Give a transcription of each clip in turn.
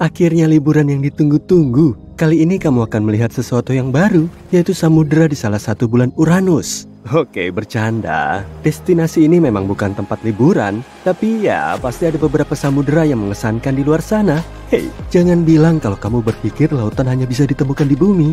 Akhirnya liburan yang ditunggu-tunggu. Kali ini kamu akan melihat sesuatu yang baru, yaitu samudera di salah satu bulan Uranus. Oke, bercanda. Destinasi ini memang bukan tempat liburan, tapi ya pasti ada beberapa samudera yang mengesankan di luar sana. Hei, jangan bilang kalau kamu berpikir lautan hanya bisa ditemukan di bumi.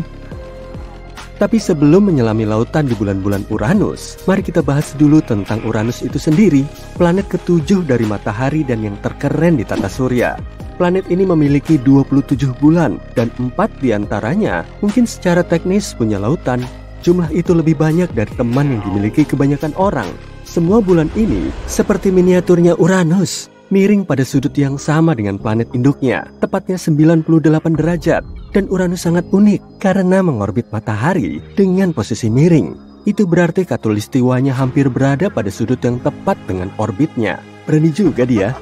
Tapi sebelum menyelami lautan di bulan-bulan Uranus, mari kita bahas dulu tentang Uranus itu sendiri, planet ketujuh dari matahari dan yang terkeren di tata surya. Planet ini memiliki 27 bulan dan 4 diantaranya mungkin secara teknis punya lautan. Jumlah itu lebih banyak dari teman yang dimiliki kebanyakan orang. Semua bulan ini seperti miniaturnya Uranus, miring pada sudut yang sama dengan planet induknya, tepatnya 98 derajat. Dan Uranus sangat unik karena mengorbit matahari dengan posisi miring. Itu berarti khatulistiwanya hampir berada pada sudut yang tepat dengan orbitnya. Berani juga dia.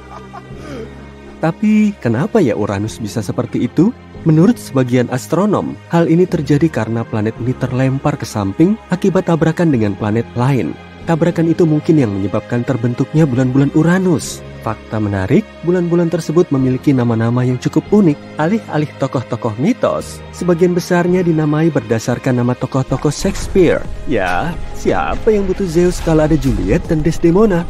Tapi kenapa ya Uranus bisa seperti itu? Menurut sebagian astronom, hal ini terjadi karena planet ini terlempar ke samping akibat tabrakan dengan planet lain. Tabrakan itu mungkin yang menyebabkan terbentuknya bulan-bulan Uranus. Fakta menarik, bulan-bulan tersebut memiliki nama-nama yang cukup unik. Alih-alih tokoh-tokoh mitos, sebagian besarnya dinamai berdasarkan nama tokoh-tokoh Shakespeare. Ya, siapa yang butuh Zeus kalau ada Juliet dan Desdemona?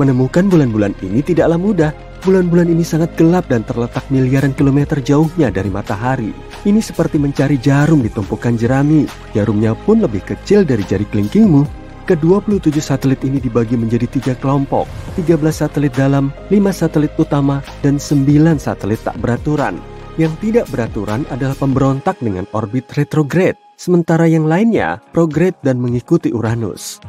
Menemukan bulan-bulan ini tidaklah mudah. Bulan-bulan ini sangat gelap dan terletak miliaran kilometer jauhnya dari matahari. Ini seperti mencari jarum di tumpukan jerami. Jarumnya pun lebih kecil dari jari kelingkingmu. Ke-27 satelit ini dibagi menjadi 3 kelompok, 13 satelit dalam, 5 satelit utama, dan 9 satelit tak beraturan. Yang tidak beraturan adalah pemberontak dengan orbit retrograde, sementara yang lainnya prograde dan mengikuti Uranus.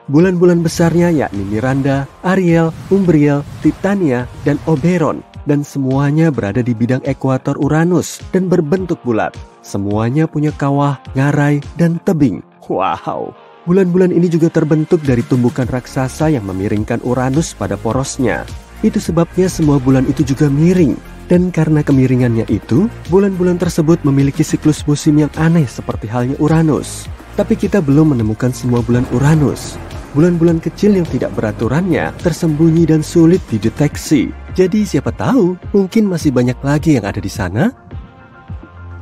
Bulan-bulan besarnya yakni Miranda, Ariel, Umbriel, Titania, dan Oberon, dan semuanya berada di bidang ekuator Uranus dan berbentuk bulat. Semuanya punya kawah, ngarai, dan tebing. Wow! Bulan-bulan ini juga terbentuk dari tumbukan raksasa yang memiringkan Uranus pada porosnya. Itu sebabnya semua bulan itu juga miring. Dan karena kemiringannya itu, bulan-bulan tersebut memiliki siklus musim yang aneh seperti halnya Uranus. Tapi kita belum menemukan semua bulan Uranus. Bulan-bulan kecil yang tidak beraturannya tersembunyi dan sulit dideteksi. Jadi siapa tahu, mungkin masih banyak lagi yang ada di sana.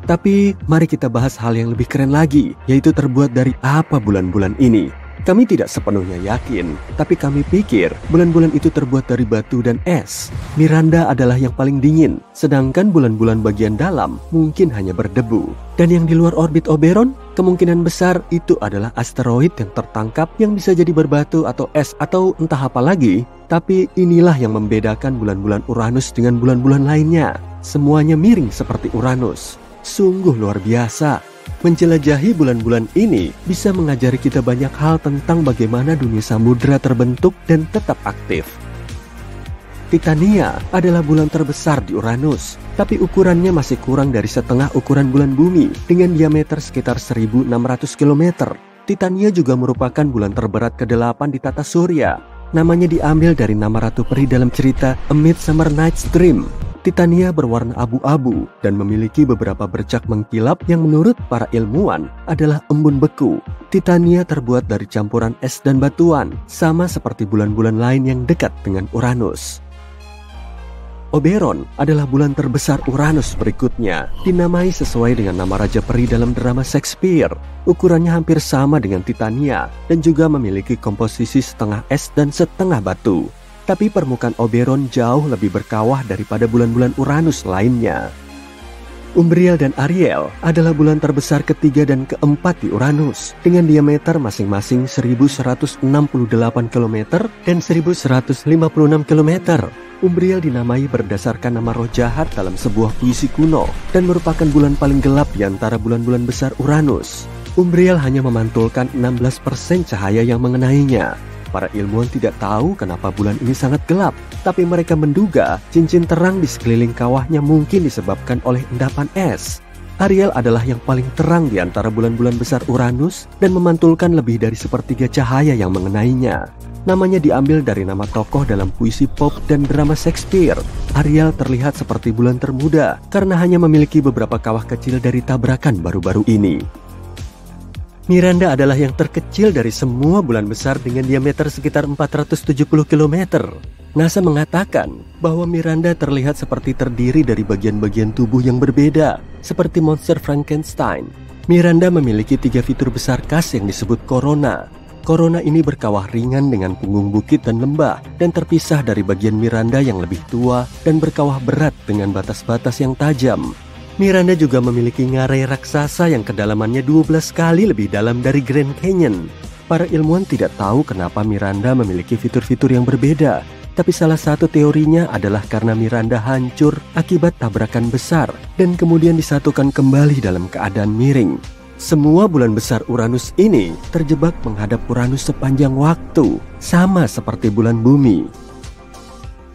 Tapi mari kita bahas hal yang lebih keren lagi, yaitu terbuat dari apa bulan-bulan ini. Kami tidak sepenuhnya yakin, tapi kami pikir bulan-bulan itu terbuat dari batu dan es. Miranda adalah yang paling dingin, sedangkan bulan-bulan bagian dalam mungkin hanya berdebu. Dan yang di luar orbit Oberon, kemungkinan besar itu adalah asteroid yang tertangkap yang bisa jadi berbatu atau es atau entah apa lagi. Tapi inilah yang membedakan bulan-bulan Uranus dengan bulan-bulan lainnya. Semuanya miring seperti Uranus. Sungguh luar biasa. Menjelajahi bulan-bulan ini bisa mengajari kita banyak hal tentang bagaimana dunia samudera terbentuk dan tetap aktif. Titania adalah bulan terbesar di Uranus, tapi ukurannya masih kurang dari setengah ukuran bulan bumi dengan diameter sekitar 1.600 km. Titania juga merupakan bulan terberat ke-8 di tata surya. Namanya diambil dari nama Ratu Peri dalam cerita A Midsummer Night's Dream. Titania berwarna abu-abu dan memiliki beberapa bercak mengkilap yang menurut para ilmuwan adalah embun beku. Titania terbuat dari campuran es dan batuan, sama seperti bulan-bulan lain yang dekat dengan Uranus. Oberon adalah bulan terbesar Uranus berikutnya, dinamai sesuai dengan nama Raja Peri dalam drama Shakespeare. Ukurannya hampir sama dengan Titania dan juga memiliki komposisi setengah es dan setengah batu. Tapi permukaan Oberon jauh lebih berkawah daripada bulan-bulan Uranus lainnya. Umbriel dan Ariel adalah bulan terbesar ketiga dan keempat di Uranus dengan diameter masing-masing 1168 km dan 1156 km. Umbriel dinamai berdasarkan nama roh jahat dalam sebuah puisi kuno dan merupakan bulan paling gelap di antara bulan-bulan besar Uranus. Umbriel hanya memantulkan 16% cahaya yang mengenainya. Para ilmuwan tidak tahu kenapa bulan ini sangat gelap, tapi mereka menduga cincin terang di sekeliling kawahnya mungkin disebabkan oleh endapan es. Ariel adalah yang paling terang di antara bulan-bulan besar Uranus dan memantulkan lebih dari sepertiga cahaya yang mengenainya. Namanya diambil dari nama tokoh dalam puisi pop dan drama Shakespeare. Ariel terlihat seperti bulan termuda karena hanya memiliki beberapa kawah kecil dari tabrakan baru-baru ini. Miranda adalah yang terkecil dari semua bulan besar dengan diameter sekitar 470 km. NASA mengatakan bahwa Miranda terlihat seperti terdiri dari bagian-bagian tubuh yang berbeda, seperti monster Frankenstein. Miranda memiliki 3 fitur besar khas yang disebut corona. Corona ini berkawah ringan dengan punggung bukit dan lembah, dan terpisah dari bagian Miranda yang lebih tua dan berkawah berat dengan batas-batas yang tajam. Miranda juga memiliki ngarai raksasa yang kedalamannya 12 kali lebih dalam dari Grand Canyon. Para ilmuwan tidak tahu kenapa Miranda memiliki fitur-fitur yang berbeda, tapi salah satu teorinya adalah karena Miranda hancur akibat tabrakan besar dan kemudian disatukan kembali dalam keadaan miring. Semua bulan besar Uranus ini terjebak menghadap Uranus sepanjang waktu, sama seperti bulan bumi.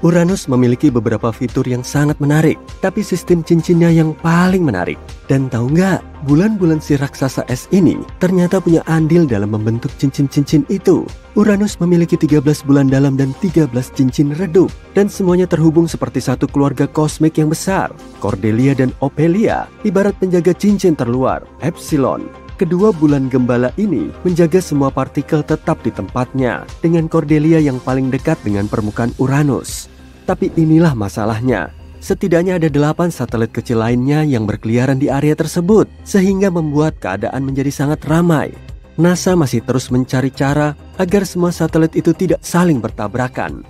Uranus memiliki beberapa fitur yang sangat menarik, tapi sistem cincinnya yang paling menarik. Dan tahu nggak, bulan-bulan si raksasa es ini ternyata punya andil dalam membentuk cincin-cincin itu. Uranus memiliki 13 bulan dalam dan 13 cincin redup, dan semuanya terhubung seperti satu keluarga kosmik yang besar. Cordelia dan Ophelia ibarat penjaga cincin terluar, Epsilon. Kedua bulan gembala ini menjaga semua partikel tetap di tempatnya, dengan Cordelia yang paling dekat dengan permukaan Uranus. Tapi inilah masalahnya. Setidaknya ada 8 satelit kecil lainnya yang berkeliaran di area tersebut, sehingga membuat keadaan menjadi sangat ramai. NASA masih terus mencari cara agar semua satelit itu tidak saling bertabrakan.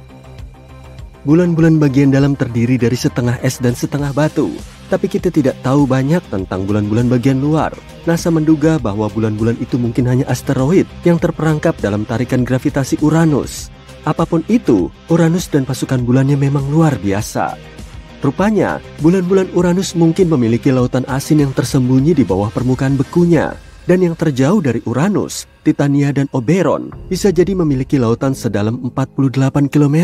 Bulan-bulan bagian dalam terdiri dari setengah es dan setengah batu, tapi kita tidak tahu banyak tentang bulan-bulan bagian luar. NASA menduga bahwa bulan-bulan itu mungkin hanya asteroid yang terperangkap dalam tarikan gravitasi Uranus. Apapun itu, Uranus dan pasukan bulannya memang luar biasa. Rupanya, bulan-bulan Uranus mungkin memiliki lautan asin yang tersembunyi di bawah permukaan bekunya. Dan yang terjauh dari Uranus, Titania dan Oberon bisa jadi memiliki lautan sedalam 48 km.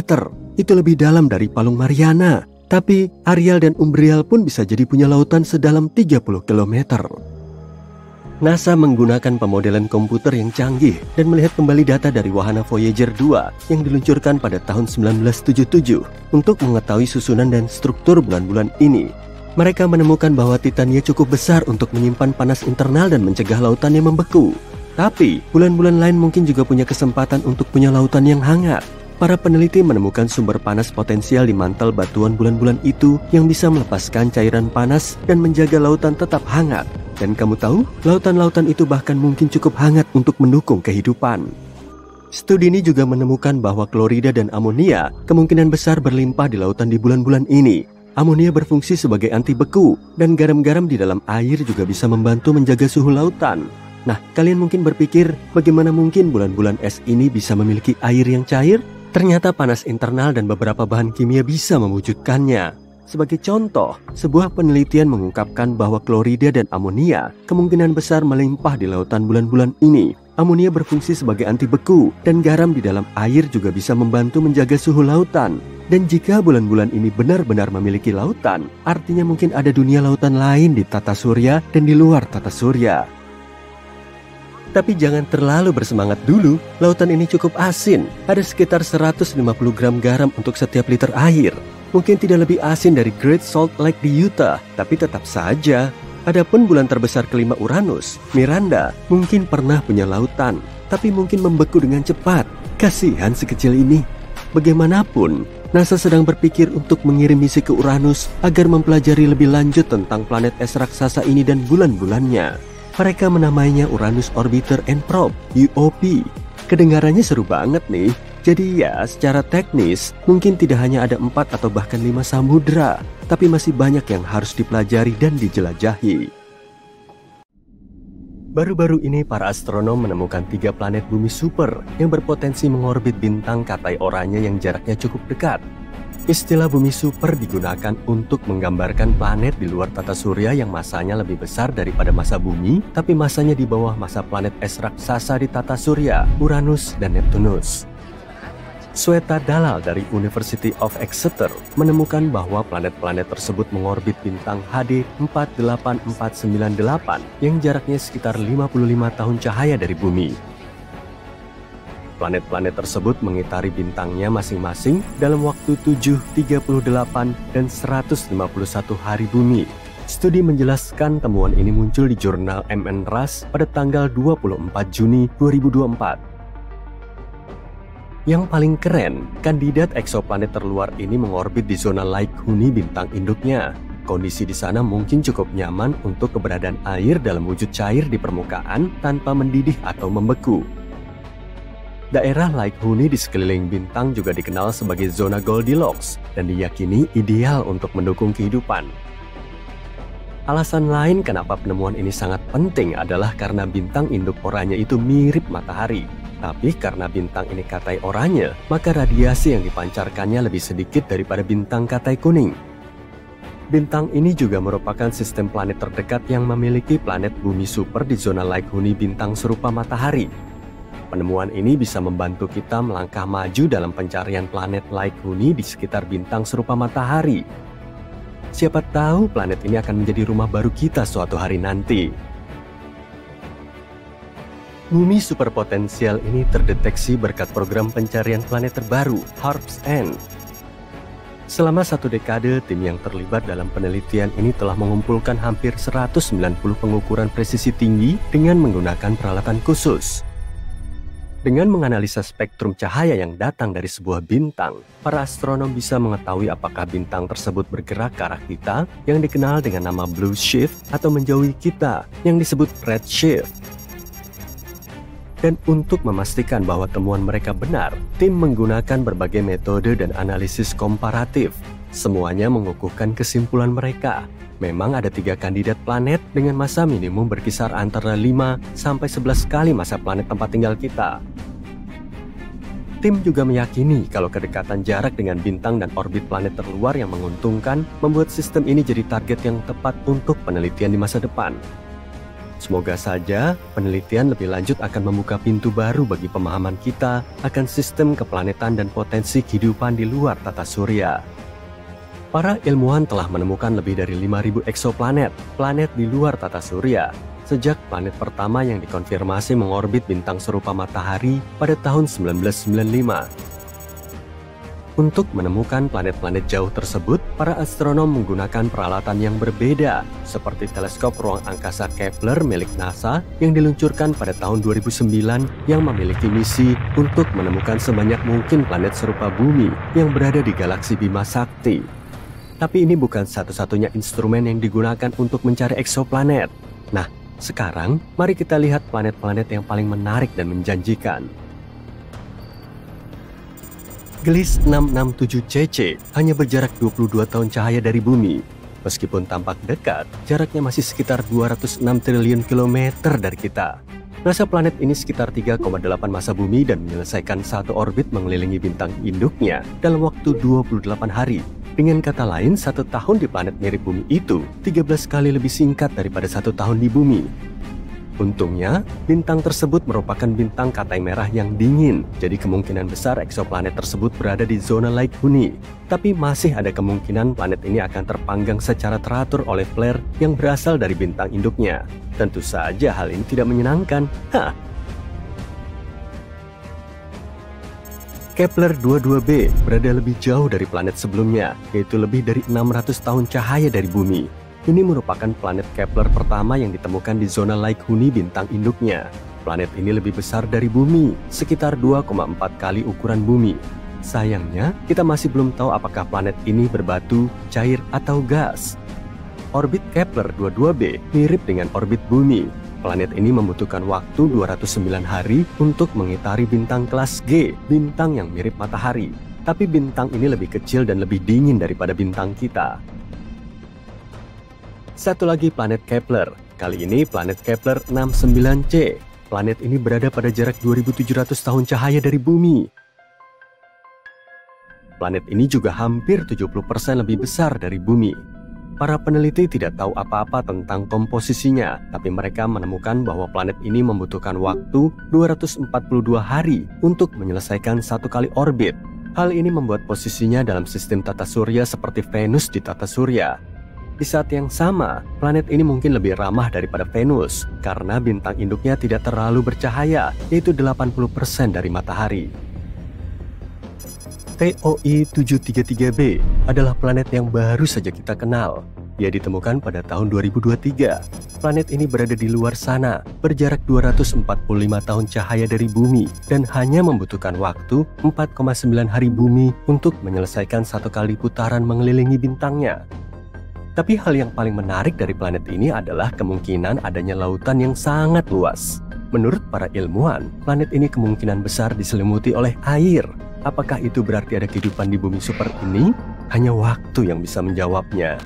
Itu lebih dalam dari Palung Mariana. Tapi, Ariel dan Umbriel pun bisa jadi punya lautan sedalam 30 km. NASA menggunakan pemodelan komputer yang canggih dan melihat kembali data dari wahana Voyager 2 yang diluncurkan pada tahun 1977 untuk mengetahui susunan dan struktur bulan-bulan ini. Mereka menemukan bahwa Titania cukup besar untuk menyimpan panas internal dan mencegah lautan yang membeku. Tapi, bulan-bulan lain mungkin juga punya kesempatan untuk punya lautan yang hangat. Para peneliti menemukan sumber panas potensial di mantel batuan bulan-bulan itu yang bisa melepaskan cairan panas dan menjaga lautan tetap hangat. Dan kamu tahu, lautan-lautan itu bahkan mungkin cukup hangat untuk mendukung kehidupan. Studi ini juga menemukan bahwa klorida dan amonia kemungkinan besar berlimpah di lautan di bulan-bulan ini. Amonia berfungsi sebagai anti beku, dan garam-garam di dalam air juga bisa membantu menjaga suhu lautan. Nah, kalian mungkin berpikir, bagaimana mungkin bulan-bulan es ini bisa memiliki air yang cair? Ternyata panas internal dan beberapa bahan kimia bisa mewujudkannya. Sebagai contoh, sebuah penelitian mengungkapkan bahwa klorida dan amonia kemungkinan besar melimpah di lautan bulan-bulan ini. Amonia berfungsi sebagai anti beku, dan garam di dalam air juga bisa membantu menjaga suhu lautan. Dan jika bulan-bulan ini benar-benar memiliki lautan, artinya mungkin ada dunia lautan lain di tata surya dan di luar tata surya. Tapi jangan terlalu bersemangat dulu, lautan ini cukup asin. Ada sekitar 150 gram garam untuk setiap liter air. Mungkin tidak lebih asin dari Great Salt Lake di Utah, tapi tetap saja. Adapun bulan terbesar kelima Uranus, Miranda, mungkin pernah punya lautan, tapi mungkin membeku dengan cepat. Kasihan si kecil ini. Bagaimanapun, NASA sedang berpikir untuk mengirim misi ke Uranus agar mempelajari lebih lanjut tentang planet es raksasa ini dan bulan-bulannya. Mereka menamainya Uranus Orbiter and Probe, UOP. Kedengarannya seru banget nih. Jadi ya, secara teknis, mungkin tidak hanya ada 4 atau bahkan 5 samudra, tapi masih banyak yang harus dipelajari dan dijelajahi. Baru-baru ini para astronom menemukan 3 planet bumi super yang berpotensi mengorbit bintang katai oranye yang jaraknya cukup dekat. Istilah bumi super digunakan untuk menggambarkan planet di luar tata surya yang masanya lebih besar daripada massa bumi, tapi masanya di bawah massa planet es raksasa di tata surya, Uranus dan Neptunus. Sweta Dalal dari University of Exeter menemukan bahwa planet-planet tersebut mengorbit bintang HD 48498 yang jaraknya sekitar 55 tahun cahaya dari bumi. Planet-planet tersebut mengitari bintangnya masing-masing dalam waktu 7, 38, dan 151 hari bumi. Studi menjelaskan temuan ini muncul di jurnal MNRAS pada tanggal 24 Juni 2024. Yang paling keren, kandidat eksoplanet terluar ini mengorbit di zona Lake Huni bintang induknya. Kondisi di sana mungkin cukup nyaman untuk keberadaan air dalam wujud cair di permukaan tanpa mendidih atau membeku. Daerah Lake Huni di sekeliling bintang juga dikenal sebagai zona Goldilocks dan diyakini ideal untuk mendukung kehidupan. Alasan lain kenapa penemuan ini sangat penting adalah karena bintang induk oranye itu mirip matahari. Tapi karena bintang ini katai oranye, maka radiasi yang dipancarkannya lebih sedikit daripada bintang katai kuning. Bintang ini juga merupakan sistem planet terdekat yang memiliki planet bumi super di zona Lake Huni bintang serupa matahari. Penemuan ini bisa membantu kita melangkah maju dalam pencarian planet Lake Huni di sekitar bintang serupa matahari. Siapa tahu planet ini akan menjadi rumah baru kita suatu hari nanti. Bumi superpotensial ini terdeteksi berkat program pencarian planet terbaru, HARPS N. Selama 1 dekade, tim yang terlibat dalam penelitian ini telah mengumpulkan hampir 190 pengukuran presisi tinggi dengan menggunakan peralatan khusus. Dengan menganalisa spektrum cahaya yang datang dari sebuah bintang, para astronom bisa mengetahui apakah bintang tersebut bergerak ke arah kita yang dikenal dengan nama blue shift atau menjauhi kita yang disebut red shift. Dan untuk memastikan bahwa temuan mereka benar, tim menggunakan berbagai metode dan analisis komparatif. Semuanya mengukuhkan kesimpulan mereka. Memang ada 3 kandidat planet dengan masa minimum berkisar antara 5 sampai 11 kali masa planet tempat tinggal kita. Tim juga meyakini kalau kedekatan jarak dengan bintang dan orbit planet terluar yang menguntungkan membuat sistem ini jadi target yang tepat untuk penelitian di masa depan. Semoga saja penelitian lebih lanjut akan membuka pintu baru bagi pemahaman kita akan sistem keplanetan dan potensi kehidupan di luar tata surya. Para ilmuwan telah menemukan lebih dari 5.000 eksoplanet, planet di luar tata surya, sejak planet pertama yang dikonfirmasi mengorbit bintang serupa matahari pada tahun 1995. Untuk menemukan planet-planet jauh tersebut, para astronom menggunakan peralatan yang berbeda, seperti teleskop ruang angkasa Kepler milik NASA yang diluncurkan pada tahun 2009 yang memiliki misi untuk menemukan sebanyak mungkin planet serupa bumi yang berada di galaksi Bima Sakti. Tapi ini bukan satu-satunya instrumen yang digunakan untuk mencari eksoplanet. Nah, sekarang mari kita lihat planet-planet yang paling menarik dan menjanjikan. Gliese 667cc hanya berjarak 22 tahun cahaya dari bumi. Meskipun tampak dekat, jaraknya masih sekitar 206 triliun kilometer dari kita. Masa planet ini sekitar 3,8 masa bumi dan menyelesaikan satu orbit mengelilingi bintang induknya dalam waktu 28 hari. Dengan kata lain, 1 tahun di planet mirip bumi itu 13 kali lebih singkat daripada 1 tahun di bumi. Untungnya, bintang tersebut merupakan bintang katai merah yang dingin, jadi kemungkinan besar eksoplanet tersebut berada di zona Lake Huni. Tapi masih ada kemungkinan planet ini akan terpanggang secara teratur oleh flare yang berasal dari bintang induknya. Tentu saja hal ini tidak menyenangkan. Kepler 22b berada lebih jauh dari planet sebelumnya, yaitu lebih dari 600 tahun cahaya dari bumi. Ini merupakan planet Kepler pertama yang ditemukan di zona Lake Huni bintang induknya. Planet ini lebih besar dari bumi, sekitar 2,4 kali ukuran bumi. Sayangnya, kita masih belum tahu apakah planet ini berbatu, cair, atau gas. Orbit Kepler 22b mirip dengan orbit bumi. Planet ini membutuhkan waktu 209 hari untuk mengitari bintang kelas G, bintang yang mirip matahari. Tapi bintang ini lebih kecil dan lebih dingin daripada bintang kita. Satu lagi planet Kepler, kali ini planet Kepler 69c. Planet ini berada pada jarak 2700 tahun cahaya dari bumi. Planet ini juga hampir 70% lebih besar dari bumi. Para peneliti tidak tahu apa-apa tentang komposisinya, tapi mereka menemukan bahwa planet ini membutuhkan waktu 242 hari untuk menyelesaikan satu kali orbit. Hal ini membuat posisinya dalam sistem tata surya seperti Venus di tata surya. Di saat yang sama, planet ini mungkin lebih ramah daripada Venus karena bintang induknya tidak terlalu bercahaya, yaitu 80% dari matahari. TOI 733b adalah planet yang baru saja kita kenal. Ia ditemukan pada tahun 2023. Planet ini berada di luar sana, berjarak 245 tahun cahaya dari bumi, dan hanya membutuhkan waktu 4,9 hari bumi untuk menyelesaikan satu kali putaran mengelilingi bintangnya. Tapi hal yang paling menarik dari planet ini adalah kemungkinan adanya lautan yang sangat luas. Menurut para ilmuwan, planet ini kemungkinan besar diselimuti oleh air. Apakah itu berarti ada kehidupan di bumi super ini? Hanya waktu yang bisa menjawabnya.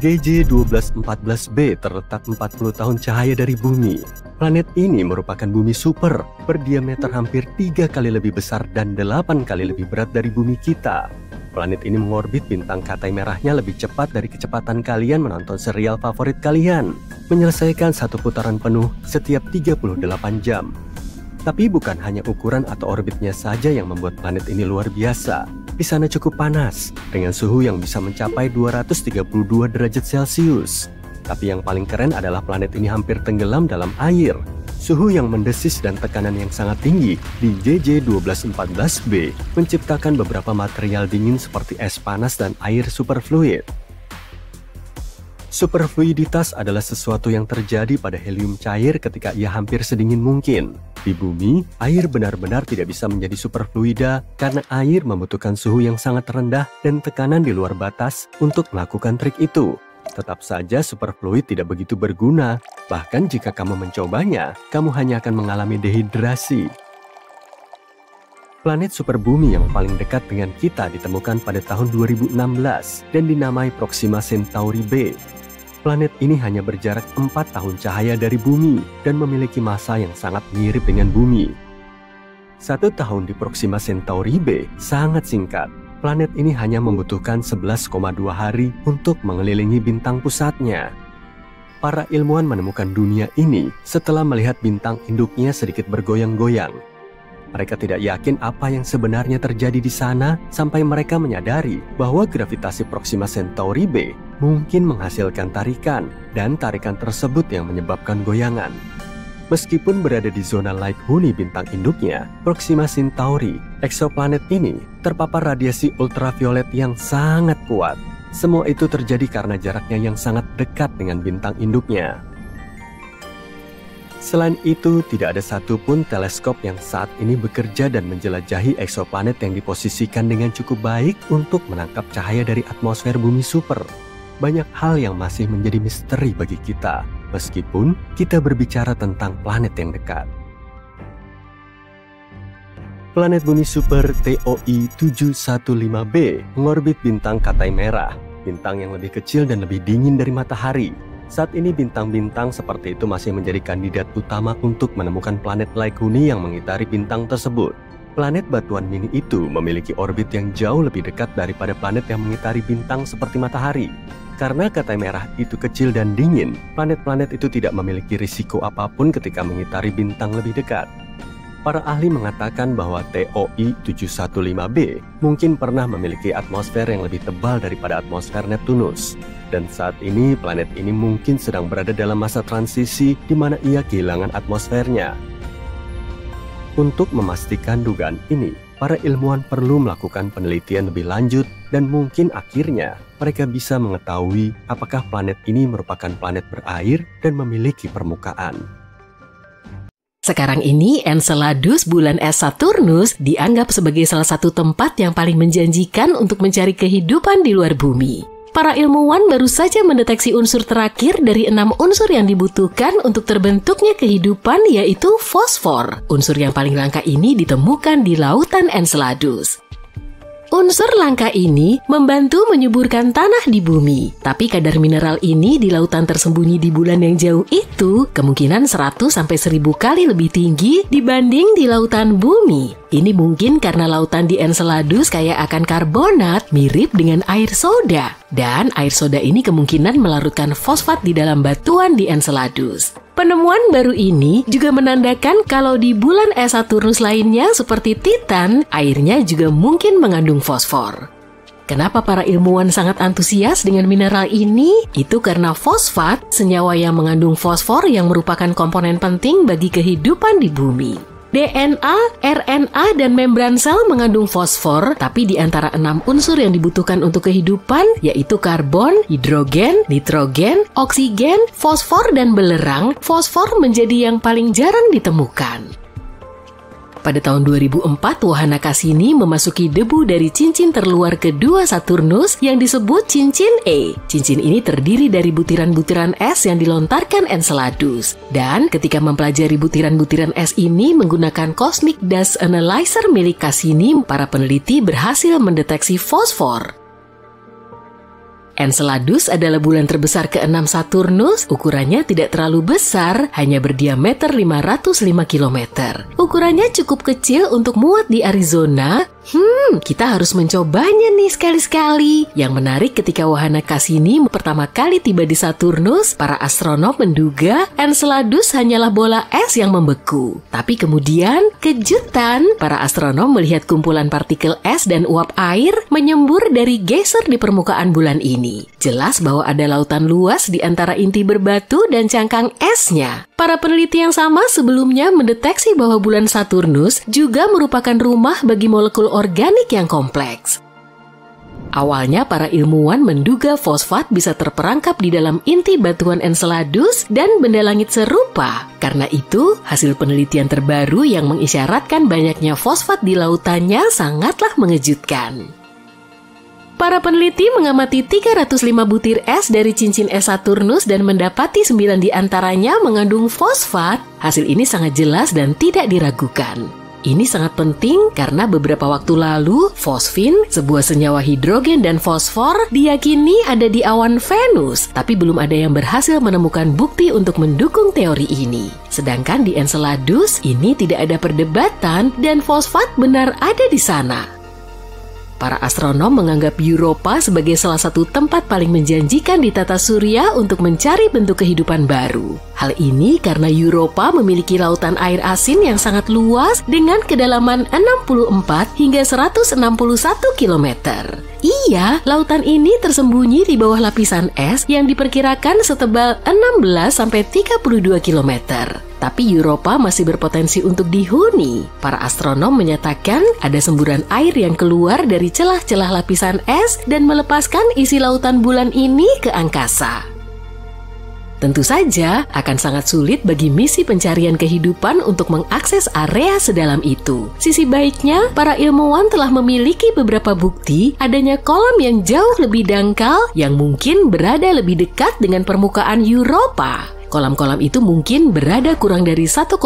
GJ1214b terletak 40 tahun cahaya dari bumi. Planet ini merupakan bumi super, berdiameter hampir 3 kali lebih besar dan 8 kali lebih berat dari bumi kita. Planet ini mengorbit bintang katai merahnya lebih cepat dari kecepatan kalian menonton serial favorit kalian, menyelesaikan satu putaran penuh setiap 38 jam. Tapi bukan hanya ukuran atau orbitnya saja yang membuat planet ini luar biasa. Di sana cukup panas, dengan suhu yang bisa mencapai 232 derajat Celcius. Tapi yang paling keren adalah planet ini hampir tenggelam dalam air. Suhu yang mendesis dan tekanan yang sangat tinggi di JJ1214b menciptakan beberapa material dingin seperti es panas dan air superfluid. Superfluiditas adalah sesuatu yang terjadi pada helium cair ketika ia hampir sedingin mungkin. Di bumi, air benar-benar tidak bisa menjadi superfluida karena air membutuhkan suhu yang sangat rendah dan tekanan di luar batas untuk melakukan trik itu. Tetap saja superfluid tidak begitu berguna, bahkan jika kamu mencobanya, kamu hanya akan mengalami dehidrasi. Planet superbumi yang paling dekat dengan kita ditemukan pada tahun 2016 dan dinamai Proxima Centauri b. Planet ini hanya berjarak 4 tahun cahaya dari bumi dan memiliki massa yang sangat mirip dengan bumi. 1 tahun di Proxima Centauri b sangat singkat. Planet ini hanya membutuhkan 11,2 hari untuk mengelilingi bintang pusatnya. Para ilmuwan menemukan dunia ini setelah melihat bintang induknya sedikit bergoyang-goyang. Mereka tidak yakin apa yang sebenarnya terjadi di sana sampai mereka menyadari bahwa gravitasi Proxima Centauri b mungkin menghasilkan tarikan, dan tarikan tersebut yang menyebabkan goyangan. Meskipun berada di zona light huni bintang induknya, Proxima Centauri, eksoplanet ini terpapar radiasi ultraviolet yang sangat kuat. Semua itu terjadi karena jaraknya yang sangat dekat dengan bintang induknya. Selain itu, tidak ada satupun teleskop yang saat ini bekerja dan menjelajahi eksoplanet yang diposisikan dengan cukup baik untuk menangkap cahaya dari atmosfer bumi super. Banyak hal yang masih menjadi misteri bagi kita, meskipun kita berbicara tentang planet yang dekat. Planet bumi super TOI 715b mengorbit bintang katai merah, bintang yang lebih kecil dan lebih dingin dari matahari. Saat ini bintang-bintang seperti itu masih menjadi kandidat utama untuk menemukan planet like huni yang mengitari bintang tersebut. Planet batuan mini itu memiliki orbit yang jauh lebih dekat daripada planet yang mengitari bintang seperti matahari. Karena katai merah itu kecil dan dingin, planet-planet itu tidak memiliki risiko apapun ketika mengitari bintang lebih dekat. Para ahli mengatakan bahwa TOI 715b mungkin pernah memiliki atmosfer yang lebih tebal daripada atmosfer Neptunus. Dan saat ini planet ini mungkin sedang berada dalam masa transisi di mana ia kehilangan atmosfernya. Untuk memastikan dugaan ini, para ilmuwan perlu melakukan penelitian lebih lanjut dan mungkin akhirnya mereka bisa mengetahui apakah planet ini merupakan planet berair dan memiliki permukaan. Sekarang ini Enceladus bulan es Saturnus dianggap sebagai salah satu tempat yang paling menjanjikan untuk mencari kehidupan di luar bumi. Para ilmuwan baru saja mendeteksi unsur terakhir dari 6 unsur yang dibutuhkan untuk terbentuknya kehidupan, yaitu fosfor. Unsur yang paling langka ini ditemukan di lautan Enceladus. Unsur langka ini membantu menyuburkan tanah di bumi. Tapi kadar mineral ini di lautan tersembunyi di bulan yang jauh itu kemungkinan 100-1000 kali lebih tinggi dibanding di lautan bumi. Ini mungkin karena lautan di Enceladus kaya akan karbonat mirip dengan air soda. Dan air soda ini kemungkinan melarutkan fosfat di dalam batuan di Enceladus. Penemuan baru ini juga menandakan kalau di bulan es Saturnus lainnya seperti Titan, airnya juga mungkin mengandung fosfor. Kenapa para ilmuwan sangat antusias dengan mineral ini? Itu karena fosfat, senyawa yang mengandung fosfor yang merupakan komponen penting bagi kehidupan di bumi. DNA, RNA, dan membran sel mengandung fosfor, tapi di antara 6 unsur yang dibutuhkan untuk kehidupan, yaitu karbon, hidrogen, nitrogen, oksigen, fosfor, dan belerang, fosfor menjadi yang paling jarang ditemukan. Pada tahun 2004, wahana Cassini memasuki debu dari cincin terluar kedua Saturnus yang disebut cincin E. Cincin ini terdiri dari butiran-butiran es yang dilontarkan Enceladus. Dan ketika mempelajari butiran-butiran es ini menggunakan Cosmic Dust Analyzer milik Cassini, para peneliti berhasil mendeteksi fosfor. Enceladus adalah bulan terbesar ke-6 Saturnus. Ukurannya tidak terlalu besar, hanya berdiameter 505 km. Ukurannya cukup kecil untuk muat di Arizona. Kita harus mencobanya nih sekali-sekali. Yang menarik, ketika wahana Cassini pertama kali tiba di Saturnus, para astronom menduga Enceladus hanyalah bola es yang membeku. Tapi kemudian, kejutan, para astronom melihat kumpulan partikel es dan uap air menyembur dari geyser di permukaan bulan ini. Jelas bahwa ada lautan luas di antara inti berbatu dan cangkang esnya. Para peneliti yang sama sebelumnya mendeteksi bahwa bulan Saturnus juga merupakan rumah bagi molekul organik yang kompleks. Awalnya para ilmuwan menduga fosfat bisa terperangkap di dalam inti batuan Enceladus dan benda langit serupa. Karena itu, hasil penelitian terbaru yang mengisyaratkan banyaknya fosfat di lautannya sangatlah mengejutkan. Para peneliti mengamati 305 butir es dari cincin es Saturnus dan mendapati 9 di antaranya mengandung fosfat. Hasil ini sangat jelas dan tidak diragukan. Ini sangat penting karena beberapa waktu lalu, fosfin, sebuah senyawa hidrogen dan fosfor, diyakini ada di awan Venus, tapi belum ada yang berhasil menemukan bukti untuk mendukung teori ini. Sedangkan di Enceladus, ini tidak ada perdebatan dan fosfat benar ada di sana. Para astronom menganggap Europa sebagai salah satu tempat paling menjanjikan di tata surya untuk mencari bentuk kehidupan baru. Hal ini karena Europa memiliki lautan air asin yang sangat luas dengan kedalaman 64 hingga 161 km. Iya, lautan ini tersembunyi di bawah lapisan es yang diperkirakan setebal 16-32 km. Tapi Europa masih berpotensi untuk dihuni. Para astronom menyatakan ada semburan air yang keluar dari celah-celah lapisan es dan melepaskan isi lautan bulan ini ke angkasa. Tentu saja akan sangat sulit bagi misi pencarian kehidupan untuk mengakses area sedalam itu. Sisi baiknya, para ilmuwan telah memiliki beberapa bukti adanya kolam yang jauh lebih dangkal yang mungkin berada lebih dekat dengan permukaan Europa. Kolam-kolam itu mungkin berada kurang dari 1,6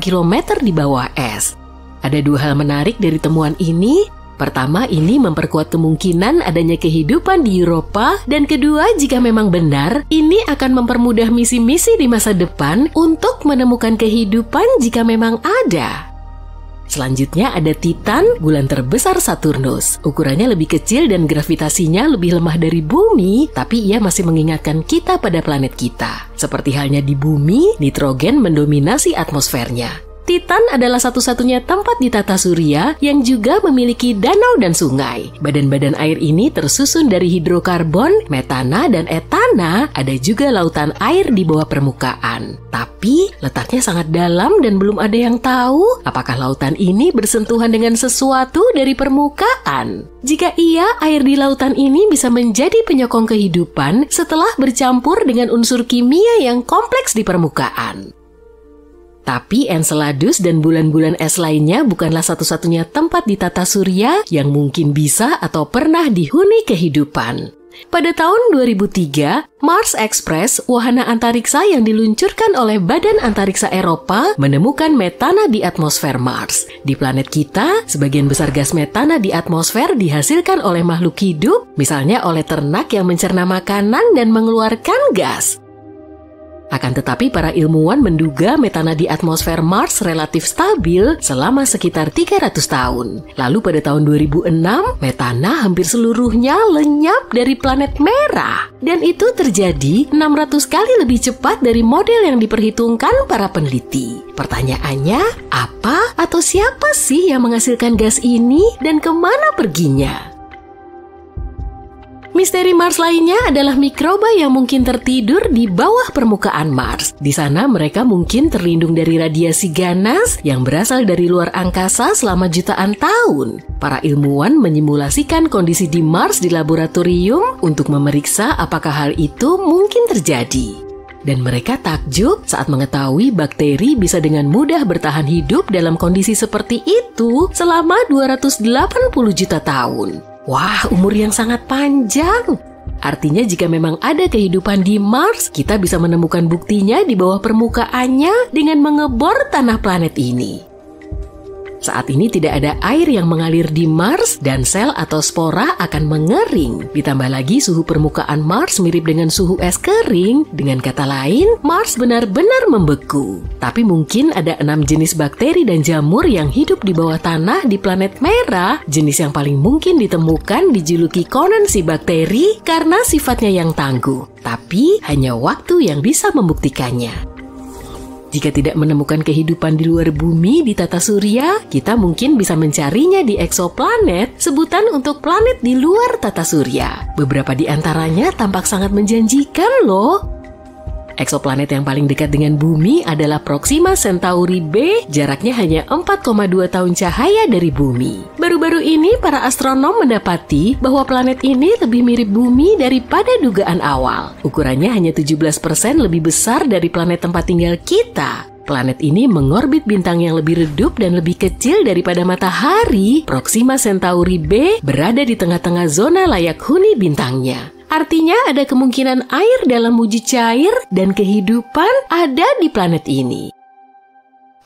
km di bawah es. Ada 2 hal menarik dari temuan ini. Pertama, ini memperkuat kemungkinan adanya kehidupan di Europa, dan kedua, jika memang benar, ini akan mempermudah misi-misi di masa depan untuk menemukan kehidupan jika memang ada. Selanjutnya ada Titan, bulan terbesar Saturnus. Ukurannya lebih kecil dan gravitasinya lebih lemah dari bumi, tapi ia masih mengingatkan kita pada planet kita. Seperti halnya di bumi, nitrogen mendominasi atmosfernya. Titan adalah satu-satunya tempat di tata surya yang juga memiliki danau dan sungai. Badan-badan air ini tersusun dari hidrokarbon, metana, dan etana. Ada juga lautan air di bawah permukaan. Tapi letaknya sangat dalam dan belum ada yang tahu apakah lautan ini bersentuhan dengan sesuatu dari permukaan. Jika iya, air di lautan ini bisa menjadi penyokong kehidupan setelah bercampur dengan unsur kimia yang kompleks di permukaan. Tapi Enceladus dan bulan-bulan es lainnya bukanlah satu-satunya tempat di tata surya yang mungkin bisa atau pernah dihuni kehidupan. Pada tahun 2003, Mars Express, wahana antariksa yang diluncurkan oleh Badan Antariksa Eropa, menemukan metana di atmosfer Mars. Di planet kita, sebagian besar gas metana di atmosfer dihasilkan oleh makhluk hidup, misalnya oleh ternak yang mencerna makanan dan mengeluarkan gas. Akan tetapi para ilmuwan menduga metana di atmosfer Mars relatif stabil selama sekitar 300 tahun. Lalu pada tahun 2006, metana hampir seluruhnya lenyap dari planet merah. Dan itu terjadi 600 kali lebih cepat dari model yang diperhitungkan para peneliti. Pertanyaannya, apa atau siapa sih yang menghasilkan gas ini dan kemana perginya? Misteri Mars lainnya adalah mikroba yang mungkin tertidur di bawah permukaan Mars. Di sana mereka mungkin terlindung dari radiasi ganas yang berasal dari luar angkasa selama jutaan tahun. Para ilmuwan menyimulasikan kondisi di Mars di laboratorium untuk memeriksa apakah hal itu mungkin terjadi. Dan mereka takjub saat mengetahui bakteri bisa dengan mudah bertahan hidup dalam kondisi seperti itu selama 280 juta tahun. Wah, umur yang sangat panjang. Artinya jika memang ada kehidupan di Mars, kita bisa menemukan buktinya di bawah permukaannya dengan mengebor tanah planet ini. Saat ini tidak ada air yang mengalir di Mars dan sel atau spora akan mengering. Ditambah lagi suhu permukaan Mars mirip dengan suhu es kering. Dengan kata lain, Mars benar-benar membeku. Tapi mungkin ada 6 jenis bakteri dan jamur yang hidup di bawah tanah di planet merah. Jenis yang paling mungkin ditemukan dijuluki konensi bakteri karena sifatnya yang tangguh. Tapi hanya waktu yang bisa membuktikannya. Jika tidak menemukan kehidupan di luar bumi di tata surya, kita mungkin bisa mencarinya di eksoplanet, sebutan untuk planet di luar tata surya. Beberapa di antaranya tampak sangat menjanjikan loh. Eksoplanet yang paling dekat dengan bumi adalah Proxima Centauri b, jaraknya hanya 4,2 tahun cahaya dari bumi. Baru-baru ini para astronom mendapati bahwa planet ini lebih mirip bumi daripada dugaan awal. Ukurannya hanya 17% lebih besar dari planet tempat tinggal kita. Planet ini mengorbit bintang yang lebih redup dan lebih kecil daripada matahari. Proxima Centauri b berada di tengah-tengah zona layak huni bintangnya. Artinya ada kemungkinan air dalam wujud cair dan kehidupan ada di planet ini.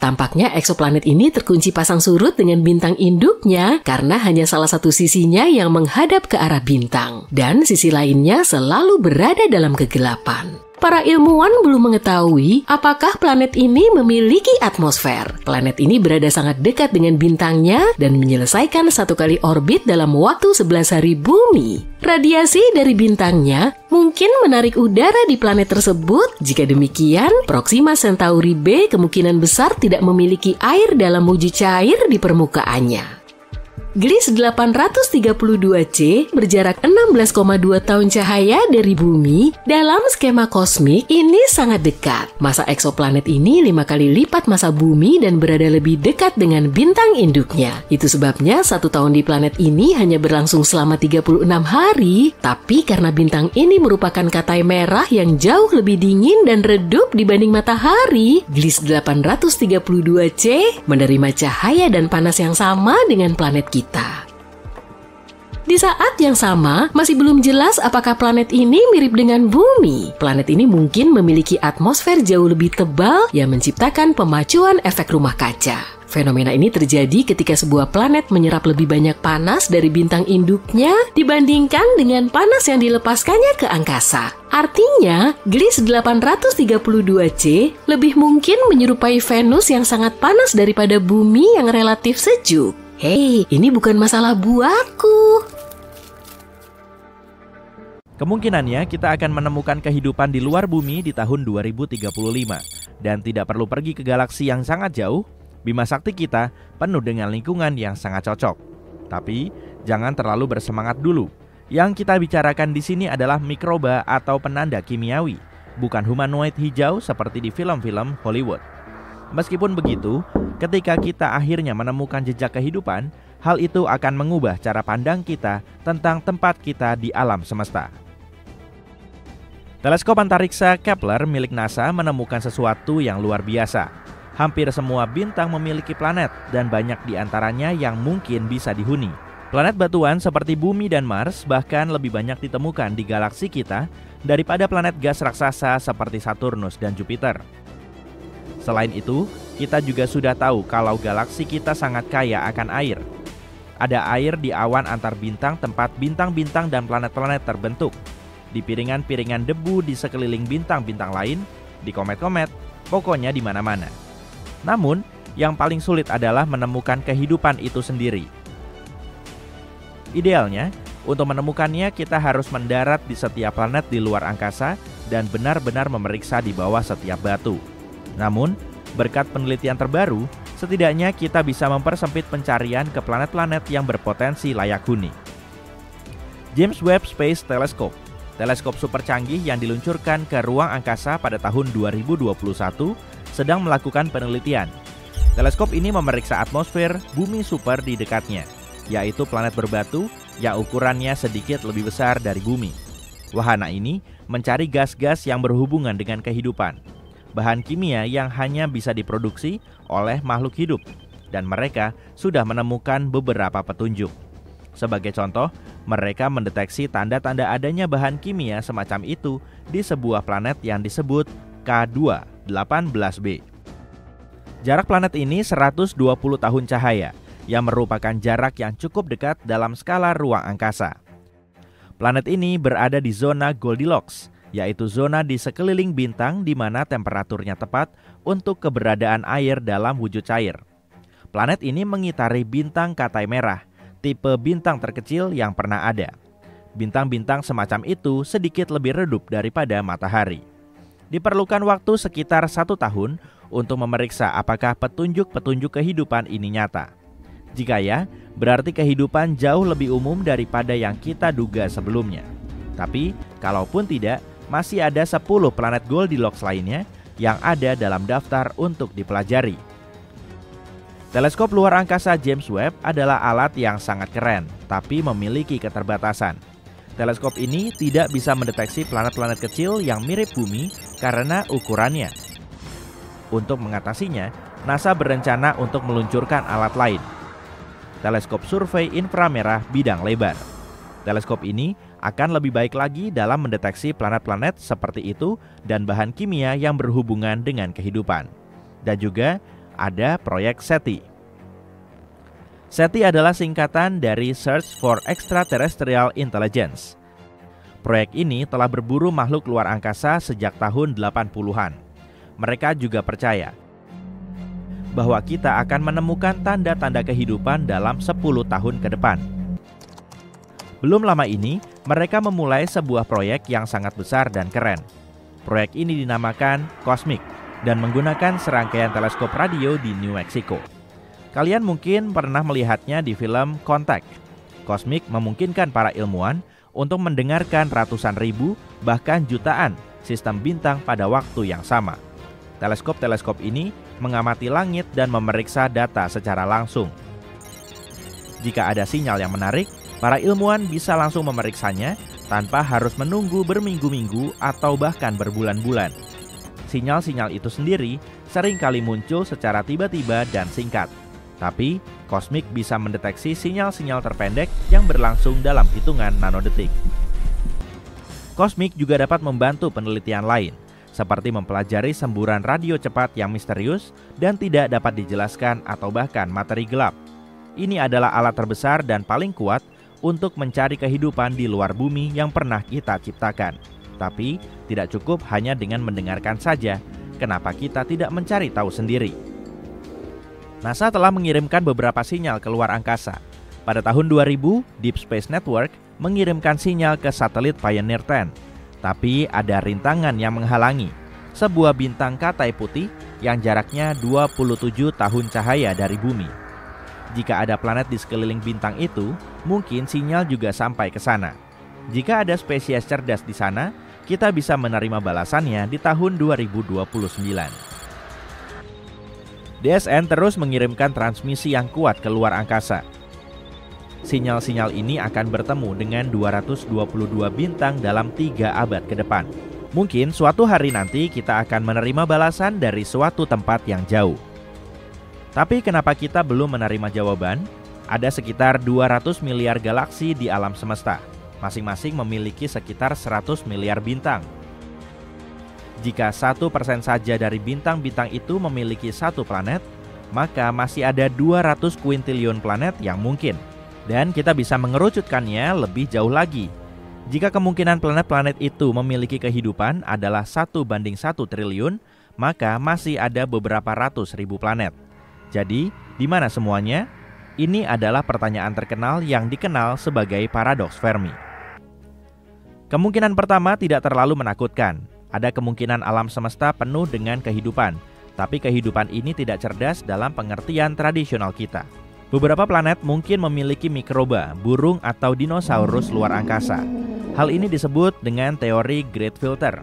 Tampaknya eksoplanet ini terkunci pasang surut dengan bintang induknya karena hanya salah satu sisinya yang menghadap ke arah bintang dan sisi lainnya selalu berada dalam kegelapan. Para ilmuwan belum mengetahui apakah planet ini memiliki atmosfer. Planet ini berada sangat dekat dengan bintangnya dan menyelesaikan 1 kali orbit dalam waktu 11 hari bumi. Radiasi dari bintangnya mungkin menarik udara di planet tersebut. Jika demikian, Proxima Centauri b kemungkinan besar tidak memiliki air dalam wujud cair di permukaannya. Gliese 832c berjarak 16,2 tahun cahaya dari bumi. Dalam skema kosmik, ini sangat dekat. Masa eksoplanet ini 5 kali lipat masa bumi dan berada lebih dekat dengan bintang induknya. Itu sebabnya 1 tahun di planet ini hanya berlangsung selama 36 hari. Tapi karena bintang ini merupakan katai merah yang jauh lebih dingin dan redup dibanding matahari, Gliese 832c menerima cahaya dan panas yang sama dengan planet kita. Di saat yang sama, masih belum jelas apakah planet ini mirip dengan bumi. Planet ini mungkin memiliki atmosfer jauh lebih tebal yang menciptakan pemacuan efek rumah kaca. Fenomena ini terjadi ketika sebuah planet menyerap lebih banyak panas dari bintang induknya dibandingkan dengan panas yang dilepaskannya ke angkasa. Artinya, Gliese 832c lebih mungkin menyerupai Venus yang sangat panas daripada bumi yang relatif sejuk. Hei, ini bukan masalah buatku. Kemungkinannya kita akan menemukan kehidupan di luar bumi di tahun 2035. Dan tidak perlu pergi ke galaksi yang sangat jauh, Bima Sakti kita penuh dengan lingkungan yang sangat cocok. Tapi, jangan terlalu bersemangat dulu. Yang kita bicarakan di sini adalah mikroba atau penanda kimiawi, bukan humanoid hijau seperti di film-film Hollywood. Meskipun begitu, ketika kita akhirnya menemukan jejak kehidupan, hal itu akan mengubah cara pandang kita tentang tempat kita di alam semesta. Teleskop antariksa Kepler milik NASA menemukan sesuatu yang luar biasa. Hampir semua bintang memiliki planet dan banyak di antaranya yang mungkin bisa dihuni. Planet batuan seperti Bumi dan Mars bahkan lebih banyak ditemukan di galaksi kita daripada planet gas raksasa seperti Saturnus dan Jupiter. Selain itu, kita juga sudah tahu kalau galaksi kita sangat kaya akan air. Ada air di awan antar bintang tempat bintang-bintang dan planet-planet terbentuk, di piringan-piringan debu di sekeliling bintang-bintang lain, di komet-komet, pokoknya di mana-mana. Namun, yang paling sulit adalah menemukan kehidupan itu sendiri. Idealnya, untuk menemukannya kita harus mendarat di setiap planet di luar angkasa dan benar-benar memeriksa di bawah setiap batu. Namun, berkat penelitian terbaru, setidaknya kita bisa mempersempit pencarian ke planet-planet yang berpotensi layak huni. James Webb Space Telescope, teleskop super canggih yang diluncurkan ke ruang angkasa pada tahun 2021, sedang melakukan penelitian. Teleskop ini memeriksa atmosfer bumi super di dekatnya, yaitu planet berbatu yang ukurannya sedikit lebih besar dari bumi. Wahana ini mencari gas-gas yang berhubungan dengan kehidupan, bahan kimia yang hanya bisa diproduksi oleh makhluk hidup, dan mereka sudah menemukan beberapa petunjuk. Sebagai contoh, mereka mendeteksi tanda-tanda adanya bahan kimia semacam itu di sebuah planet yang disebut K2-18b. Jarak planet ini 120 tahun cahaya, yang merupakan jarak yang cukup dekat dalam skala ruang angkasa. Planet ini berada di zona Goldilocks, yaitu zona di sekeliling bintang di mana temperaturnya tepat untuk keberadaan air dalam wujud cair. Planet ini mengitari bintang Katai Merah, tipe bintang terkecil yang pernah ada. Bintang-bintang semacam itu sedikit lebih redup daripada matahari. Diperlukan waktu sekitar 1 tahun untuk memeriksa apakah petunjuk-petunjuk kehidupan ini nyata. Jika ya, berarti kehidupan jauh lebih umum daripada yang kita duga sebelumnya. Tapi, kalaupun tidak, masih ada 10 planet Goldilocks lainnya yang ada dalam daftar untuk dipelajari. Teleskop luar angkasa James Webb adalah alat yang sangat keren, tapi memiliki keterbatasan. Teleskop ini tidak bisa mendeteksi planet-planet kecil yang mirip bumi karena ukurannya. Untuk mengatasinya, NASA berencana untuk meluncurkan alat lain, teleskop survei inframerah bidang lebar. Teleskop ini akan lebih baik lagi dalam mendeteksi planet-planet seperti itu dan bahan kimia yang berhubungan dengan kehidupan. Dan juga ada proyek SETI. SETI adalah singkatan dari Search for Extraterrestrial Intelligence. Proyek ini telah berburu makhluk luar angkasa sejak tahun 80-an. Mereka juga percaya bahwa kita akan menemukan tanda-tanda kehidupan dalam 10 tahun ke depan. Belum lama ini, mereka memulai sebuah proyek yang sangat besar dan keren. Proyek ini dinamakan COSMIC dan menggunakan serangkaian teleskop radio di New Mexico. Kalian mungkin pernah melihatnya di film Contact. COSMIC memungkinkan para ilmuwan untuk mendengarkan ratusan ribu, bahkan jutaan sistem bintang pada waktu yang sama. Teleskop-teleskop ini mengamati langit dan memeriksa data secara langsung. Jika ada sinyal yang menarik, para ilmuwan bisa langsung memeriksanya tanpa harus menunggu berminggu-minggu atau bahkan berbulan-bulan. Sinyal-sinyal itu sendiri seringkali muncul secara tiba-tiba dan singkat. Tapi, COSMIC bisa mendeteksi sinyal-sinyal terpendek yang berlangsung dalam hitungan nanodetik. COSMIC juga dapat membantu penelitian lain, seperti mempelajari semburan radio cepat yang misterius dan tidak dapat dijelaskan atau bahkan materi gelap. Ini adalah alat terbesar dan paling kuat untuk mencari kehidupan di luar bumi yang pernah kita ciptakan. Tapi, tidak cukup hanya dengan mendengarkan saja. Kenapa kita tidak mencari tahu sendiri? NASA telah mengirimkan beberapa sinyal ke luar angkasa. Pada tahun 2000, Deep Space Network mengirimkan sinyal ke satelit Pioneer 10. Tapi ada rintangan yang menghalangi, sebuah bintang Katai putih yang jaraknya 27 tahun cahaya dari bumi. Jika ada planet di sekeliling bintang itu, mungkin sinyal juga sampai ke sana. Jika ada spesies cerdas di sana, kita bisa menerima balasannya di tahun 2029. DSN terus mengirimkan transmisi yang kuat ke luar angkasa. Sinyal-sinyal ini akan bertemu dengan 222 bintang dalam 3 abad ke depan. Mungkin suatu hari nanti kita akan menerima balasan dari suatu tempat yang jauh. Tapi kenapa kita belum menerima jawaban? Ada sekitar 200 miliar galaksi di alam semesta. Masing-masing memiliki sekitar 100 miliar bintang. Jika 1% saja dari bintang-bintang itu memiliki satu planet, maka masih ada 200 kuintilion planet yang mungkin. Dan kita bisa mengerucutkannya lebih jauh lagi. Jika kemungkinan planet-planet itu memiliki kehidupan adalah 1:1 triliun, maka masih ada beberapa ratus ribu planet. Jadi, di mana semuanya? Ini adalah pertanyaan terkenal yang dikenal sebagai paradoks Fermi. Kemungkinan pertama tidak terlalu menakutkan. Ada kemungkinan alam semesta penuh dengan kehidupan, tapi kehidupan ini tidak cerdas dalam pengertian tradisional kita. Beberapa planet mungkin memiliki mikroba, burung atau dinosaurus luar angkasa. Hal ini disebut dengan teori Great Filter.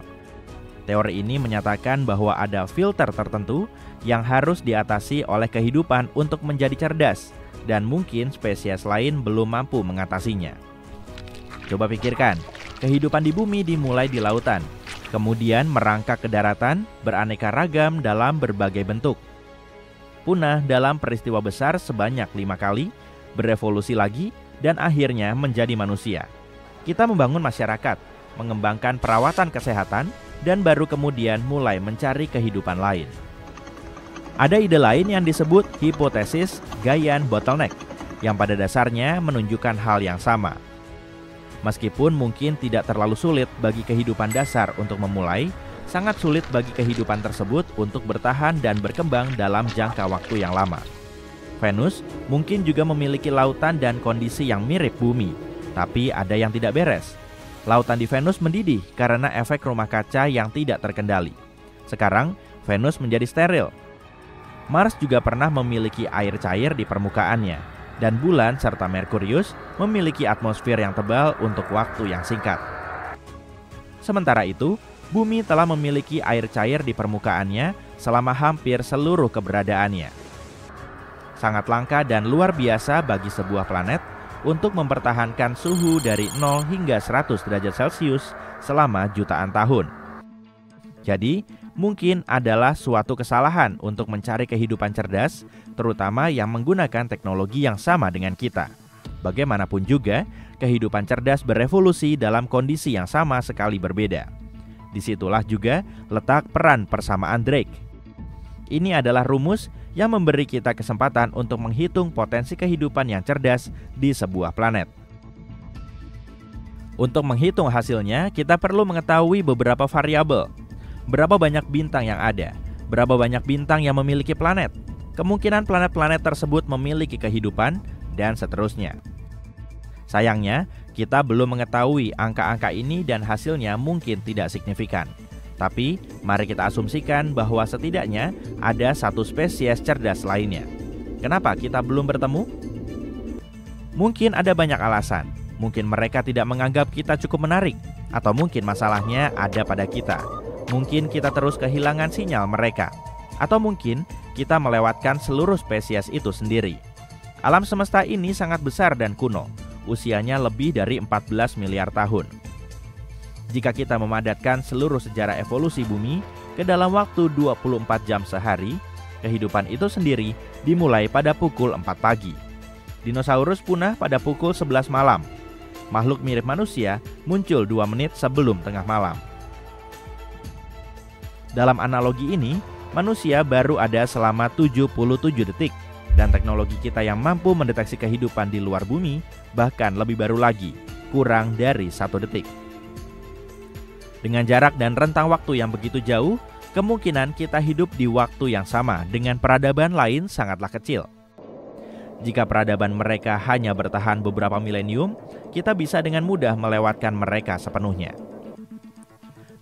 Teori ini menyatakan bahwa ada filter tertentu yang harus diatasi oleh kehidupan untuk menjadi cerdas, dan mungkin spesies lain belum mampu mengatasinya. Coba pikirkan, kehidupan di bumi dimulai di lautan, kemudian merangkak ke daratan, beraneka ragam dalam berbagai bentuk. Punah dalam peristiwa besar sebanyak 5 kali, berevolusi lagi, dan akhirnya menjadi manusia. Kita membangun masyarakat, mengembangkan perawatan kesehatan, dan baru kemudian mulai mencari kehidupan lain. Ada ide lain yang disebut hipotesis Gaian bottleneck, yang pada dasarnya menunjukkan hal yang sama. Meskipun mungkin tidak terlalu sulit bagi kehidupan dasar untuk memulai, sangat sulit bagi kehidupan tersebut untuk bertahan dan berkembang dalam jangka waktu yang lama. Venus mungkin juga memiliki lautan dan kondisi yang mirip bumi, tapi ada yang tidak beres. Lautan di Venus mendidih karena efek rumah kaca yang tidak terkendali. Sekarang, Venus menjadi steril. Mars juga pernah memiliki air cair di permukaannya, dan bulan serta Merkurius memiliki atmosfer yang tebal untuk waktu yang singkat. Sementara itu, bumi telah memiliki air cair di permukaannya selama hampir seluruh keberadaannya. Sangat langka dan luar biasa bagi sebuah planet untuk mempertahankan suhu dari 0 hingga 100 derajat Celcius selama jutaan tahun. Jadi, mungkin adalah suatu kesalahan untuk mencari kehidupan cerdas, terutama yang menggunakan teknologi yang sama dengan kita. Bagaimanapun juga, kehidupan cerdas berevolusi dalam kondisi yang sama sekali berbeda. Disitulah juga letak peran persamaan Drake. Ini adalah rumus yang memberi kita kesempatan untuk menghitung potensi kehidupan yang cerdas di sebuah planet. Untuk menghitung hasilnya, kita perlu mengetahui beberapa variabel. Berapa banyak bintang yang ada? Berapa banyak bintang yang memiliki planet? Kemungkinan planet-planet tersebut memiliki kehidupan, dan seterusnya. Sayangnya, kita belum mengetahui angka-angka ini dan hasilnya mungkin tidak signifikan. Tapi, mari kita asumsikan bahwa setidaknya ada satu spesies cerdas lainnya. Kenapa kita belum bertemu? Mungkin ada banyak alasan. Mungkin mereka tidak menganggap kita cukup menarik, atau mungkin masalahnya ada pada kita. Mungkin kita terus kehilangan sinyal mereka, atau mungkin kita melewatkan seluruh spesies itu sendiri. Alam semesta ini sangat besar dan kuno, usianya lebih dari 14 miliar tahun. Jika kita memadatkan seluruh sejarah evolusi bumi ke dalam waktu 24 jam sehari, kehidupan itu sendiri dimulai pada pukul 4 pagi. Dinosaurus punah pada pukul 11 malam. Makhluk mirip manusia muncul 2 menit sebelum tengah malam. Dalam analogi ini, manusia baru ada selama 77 detik, dan teknologi kita yang mampu mendeteksi kehidupan di luar bumi bahkan lebih baru lagi, kurang dari 1 detik. Dengan jarak dan rentang waktu yang begitu jauh, kemungkinan kita hidup di waktu yang sama dengan peradaban lain sangatlah kecil. Jika peradaban mereka hanya bertahan beberapa milenium, kita bisa dengan mudah melewatkan mereka sepenuhnya.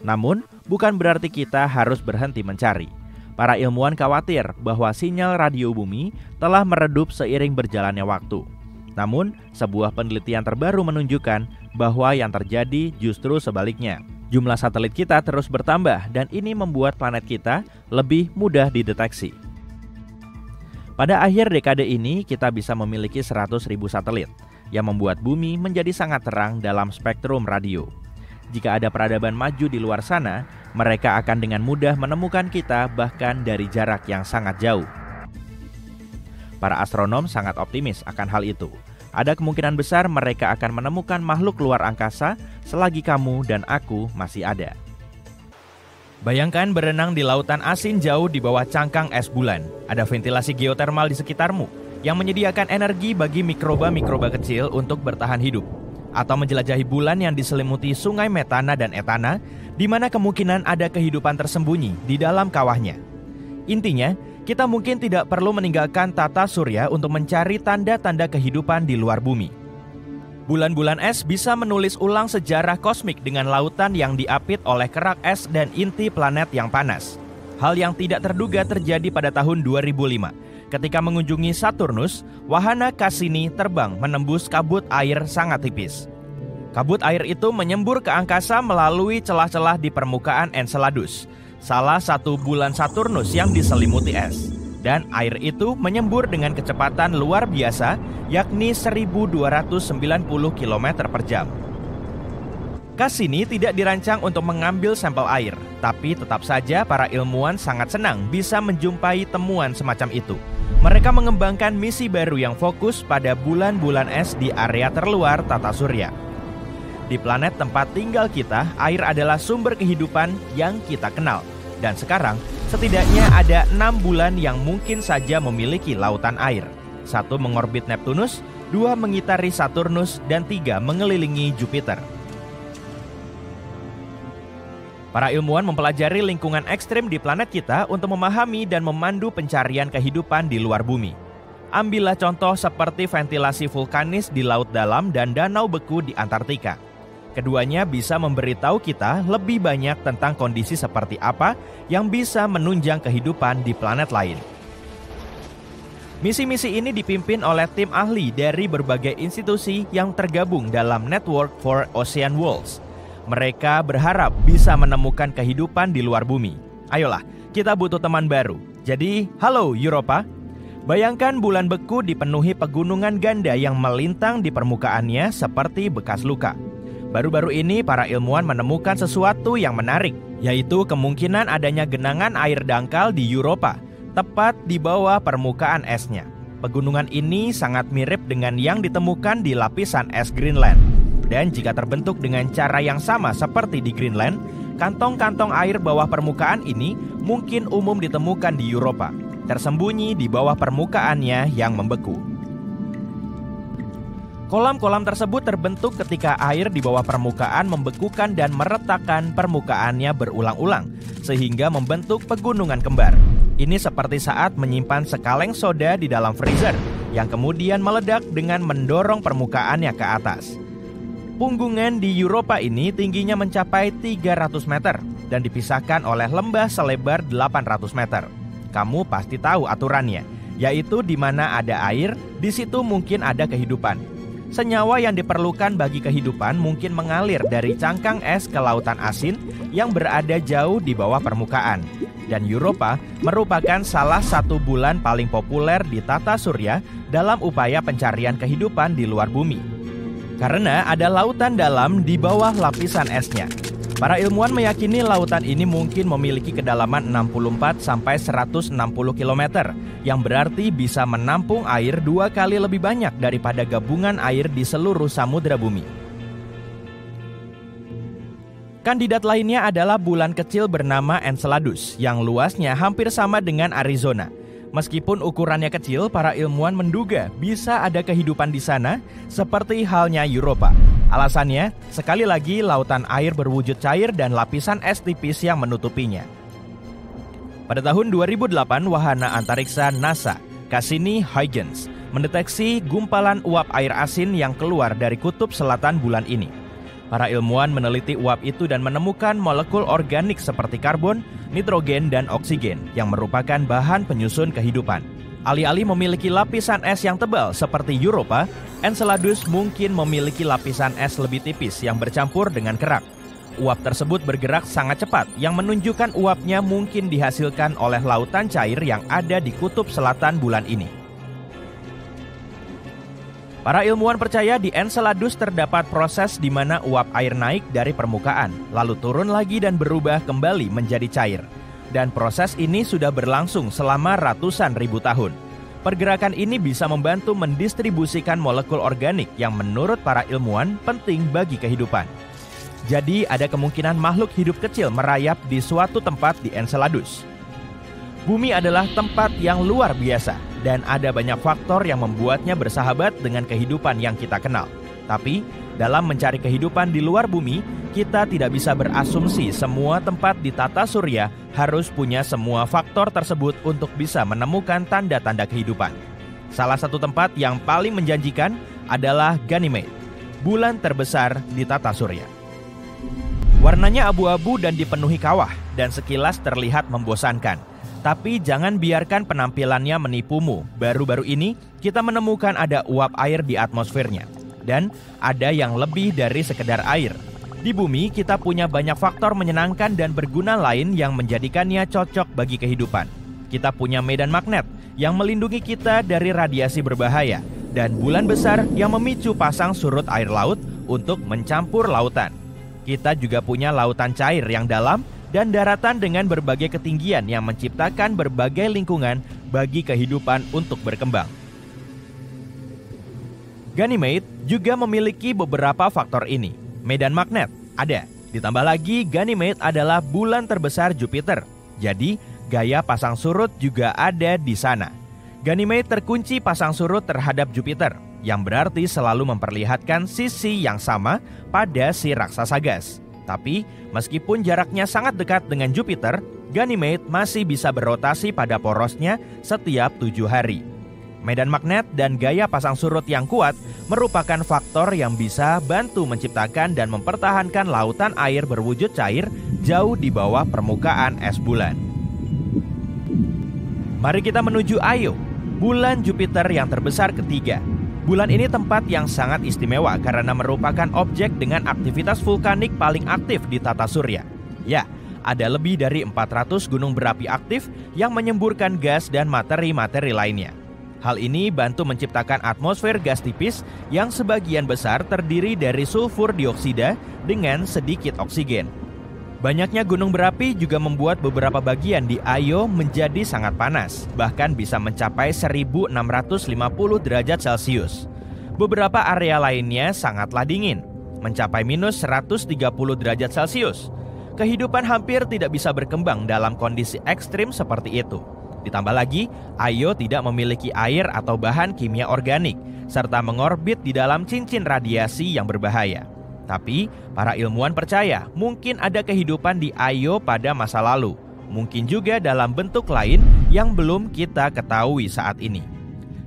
Namun, bukan berarti kita harus berhenti mencari. Para ilmuwan khawatir bahwa sinyal radio bumi telah meredup seiring berjalannya waktu. Namun, sebuah penelitian terbaru menunjukkan bahwa yang terjadi justru sebaliknya. Jumlah satelit kita terus bertambah dan ini membuat planet kita lebih mudah dideteksi. Pada akhir dekade ini, kita bisa memiliki 100.000 satelit yang membuat bumi menjadi sangat terang dalam spektrum radio. Jika ada peradaban maju di luar sana, mereka akan dengan mudah menemukan kita bahkan dari jarak yang sangat jauh. Para astronom sangat optimis akan hal itu. Ada kemungkinan besar mereka akan menemukan makhluk luar angkasa selagi kamu dan aku masih ada. Bayangkan berenang di lautan asin jauh di bawah cangkang es bulan. Ada ventilasi geotermal di sekitarmu yang menyediakan energi bagi mikroba-mikroba kecil untuk bertahan hidup. Atau menjelajahi bulan yang diselimuti sungai metana dan etana, di mana kemungkinan ada kehidupan tersembunyi di dalam kawahnya. Intinya, kita mungkin tidak perlu meninggalkan tata surya untuk mencari tanda-tanda kehidupan di luar bumi. Bulan-bulan es bisa menulis ulang sejarah kosmik dengan lautan yang diapit oleh kerak es dan inti planet yang panas. Hal yang tidak terduga terjadi pada tahun 2005. Ketika mengunjungi Saturnus, wahana Cassini terbang menembus kabut air sangat tipis. Kabut air itu menyembur ke angkasa melalui celah-celah di permukaan Enceladus, salah satu bulan Saturnus yang diselimuti es. Dan air itu menyembur dengan kecepatan luar biasa, yakni 1290 km per jam. Cassini tidak dirancang untuk mengambil sampel air, tapi tetap saja para ilmuwan sangat senang bisa menjumpai temuan semacam itu. Mereka mengembangkan misi baru yang fokus pada bulan-bulan es di area terluar tata surya. Di planet tempat tinggal kita, air adalah sumber kehidupan yang kita kenal. Dan sekarang, setidaknya ada 6 bulan yang mungkin saja memiliki lautan air. 1 mengorbit Neptunus, 2 mengitari Saturnus, dan 3 mengelilingi Jupiter. Para ilmuwan mempelajari lingkungan ekstrim di planet kita untuk memahami dan memandu pencarian kehidupan di luar bumi. Ambillah contoh seperti ventilasi vulkanis di laut dalam dan danau beku di Antartika. Keduanya bisa memberitahu kita lebih banyak tentang kondisi seperti apa yang bisa menunjang kehidupan di planet lain. Misi-misi ini dipimpin oleh tim ahli dari berbagai institusi yang tergabung dalam Network for Ocean Worlds. Mereka berharap bisa menemukan kehidupan di luar bumi. Ayolah, kita butuh teman baru. Jadi, halo Europa. Bayangkan bulan beku dipenuhi pegunungan ganda yang melintang di permukaannya seperti bekas luka. Baru-baru ini para ilmuwan menemukan sesuatu yang menarik, yaitu kemungkinan adanya genangan air dangkal di Europa, tepat di bawah permukaan esnya. Pegunungan ini sangat mirip dengan yang ditemukan di lapisan es Greenland. Dan jika terbentuk dengan cara yang sama seperti di Greenland, kantong-kantong air bawah permukaan ini mungkin umum ditemukan di Europa, tersembunyi di bawah permukaannya yang membeku. Kolam-kolam tersebut terbentuk ketika air di bawah permukaan membekukan dan meretakkan permukaannya berulang-ulang, sehingga membentuk pegunungan kembar. Ini seperti saat menyimpan sekaleng soda di dalam freezer, yang kemudian meledak dengan mendorong permukaannya ke atas. Punggungan di Europa ini tingginya mencapai 300 meter dan dipisahkan oleh lembah selebar 800 meter. Kamu pasti tahu aturannya, yaitu di mana ada air, di situ mungkin ada kehidupan. Senyawa yang diperlukan bagi kehidupan mungkin mengalir dari cangkang es ke lautan asin yang berada jauh di bawah permukaan. Dan Europa merupakan salah satu bulan paling populer di tata surya dalam upaya pencarian kehidupan di luar bumi. Karena ada lautan dalam di bawah lapisan esnya. Para ilmuwan meyakini lautan ini mungkin memiliki kedalaman 64-160 km, yang berarti bisa menampung air 2 kali lebih banyak daripada gabungan air di seluruh samudra bumi. Kandidat lainnya adalah bulan kecil bernama Enceladus, yang luasnya hampir sama dengan Arizona. Meskipun ukurannya kecil, para ilmuwan menduga bisa ada kehidupan di sana, seperti halnya Europa. Alasannya, sekali lagi lautan air berwujud cair dan lapisan es tipis yang menutupinya. Pada tahun 2008, wahana antariksa NASA, Cassini-Huygens, mendeteksi gumpalan uap air asin yang keluar dari kutub selatan bulan ini. Para ilmuwan meneliti uap itu dan menemukan molekul organik seperti karbon, nitrogen, dan oksigen yang merupakan bahan penyusun kehidupan. Alih-alih memiliki lapisan es yang tebal seperti Europa, Enceladus mungkin memiliki lapisan es lebih tipis yang bercampur dengan kerak. Uap tersebut bergerak sangat cepat yang menunjukkan uapnya mungkin dihasilkan oleh lautan cair yang ada di kutub selatan bulan ini. Para ilmuwan percaya di Enceladus terdapat proses di mana uap air naik dari permukaan, lalu turun lagi dan berubah kembali menjadi cair. Dan proses ini sudah berlangsung selama ratusan ribu tahun. Pergerakan ini bisa membantu mendistribusikan molekul organik yang menurut para ilmuwan penting bagi kehidupan. Jadi ada kemungkinan makhluk hidup kecil merayap di suatu tempat di Enceladus. Bumi adalah tempat yang luar biasa dan ada banyak faktor yang membuatnya bersahabat dengan kehidupan yang kita kenal. Tapi dalam mencari kehidupan di luar bumi, kita tidak bisa berasumsi semua tempat di tata surya harus punya semua faktor tersebut untuk bisa menemukan tanda-tanda kehidupan. Salah satu tempat yang paling menjanjikan adalah Ganymede, bulan terbesar di tata surya. Warnanya abu-abu dan dipenuhi kawah. dan sekilas terlihat membosankan. Tapi jangan biarkan penampilannya menipumu. Baru-baru ini kita menemukan ada uap air di atmosfernya. Dan ada yang lebih dari sekedar air. Di bumi kita punya banyak faktor menyenangkan dan berguna lain yang menjadikannya cocok bagi kehidupan. Kita punya medan magnet yang melindungi kita dari radiasi berbahaya. Dan bulan besar yang memicu pasang surut air laut untuk mencampur lautan. Kita juga punya lautan cair yang dalam dan daratan dengan berbagai ketinggian yang menciptakan berbagai lingkungan bagi kehidupan untuk berkembang. Ganymede juga memiliki beberapa faktor ini. Medan magnet ada. Ditambah lagi Ganymede adalah bulan terbesar Jupiter. Jadi gaya pasang surut juga ada di sana. Ganymede terkunci pasang surut terhadap Jupiter, yang berarti selalu memperlihatkan sisi yang sama pada si raksasa gas. Tapi, meskipun jaraknya sangat dekat dengan Jupiter, Ganymede masih bisa berotasi pada porosnya setiap 7 hari. Medan magnet dan gaya pasang surut yang kuat merupakan faktor yang bisa bantu menciptakan dan mempertahankan lautan air berwujud cair jauh di bawah permukaan es bulan. Mari kita menuju Io, bulan Jupiter yang terbesar ketiga. Bulan ini tempat yang sangat istimewa karena merupakan objek dengan aktivitas vulkanik paling aktif di tata surya. Ya, ada lebih dari 400 gunung berapi aktif yang menyemburkan gas dan materi-materi lainnya. Hal ini bantu menciptakan atmosfer gas tipis yang sebagian besar terdiri dari sulfur dioksida dengan sedikit oksigen. Banyaknya gunung berapi juga membuat beberapa bagian di Io menjadi sangat panas, bahkan bisa mencapai 1650 derajat Celcius. Beberapa area lainnya sangatlah dingin, mencapai minus 130 derajat Celcius. Kehidupan hampir tidak bisa berkembang dalam kondisi ekstrim seperti itu. Ditambah lagi, Io tidak memiliki air atau bahan kimia organik, serta mengorbit di dalam cincin radiasi yang berbahaya. Tapi, para ilmuwan percaya mungkin ada kehidupan di Io pada masa lalu. Mungkin juga dalam bentuk lain yang belum kita ketahui saat ini.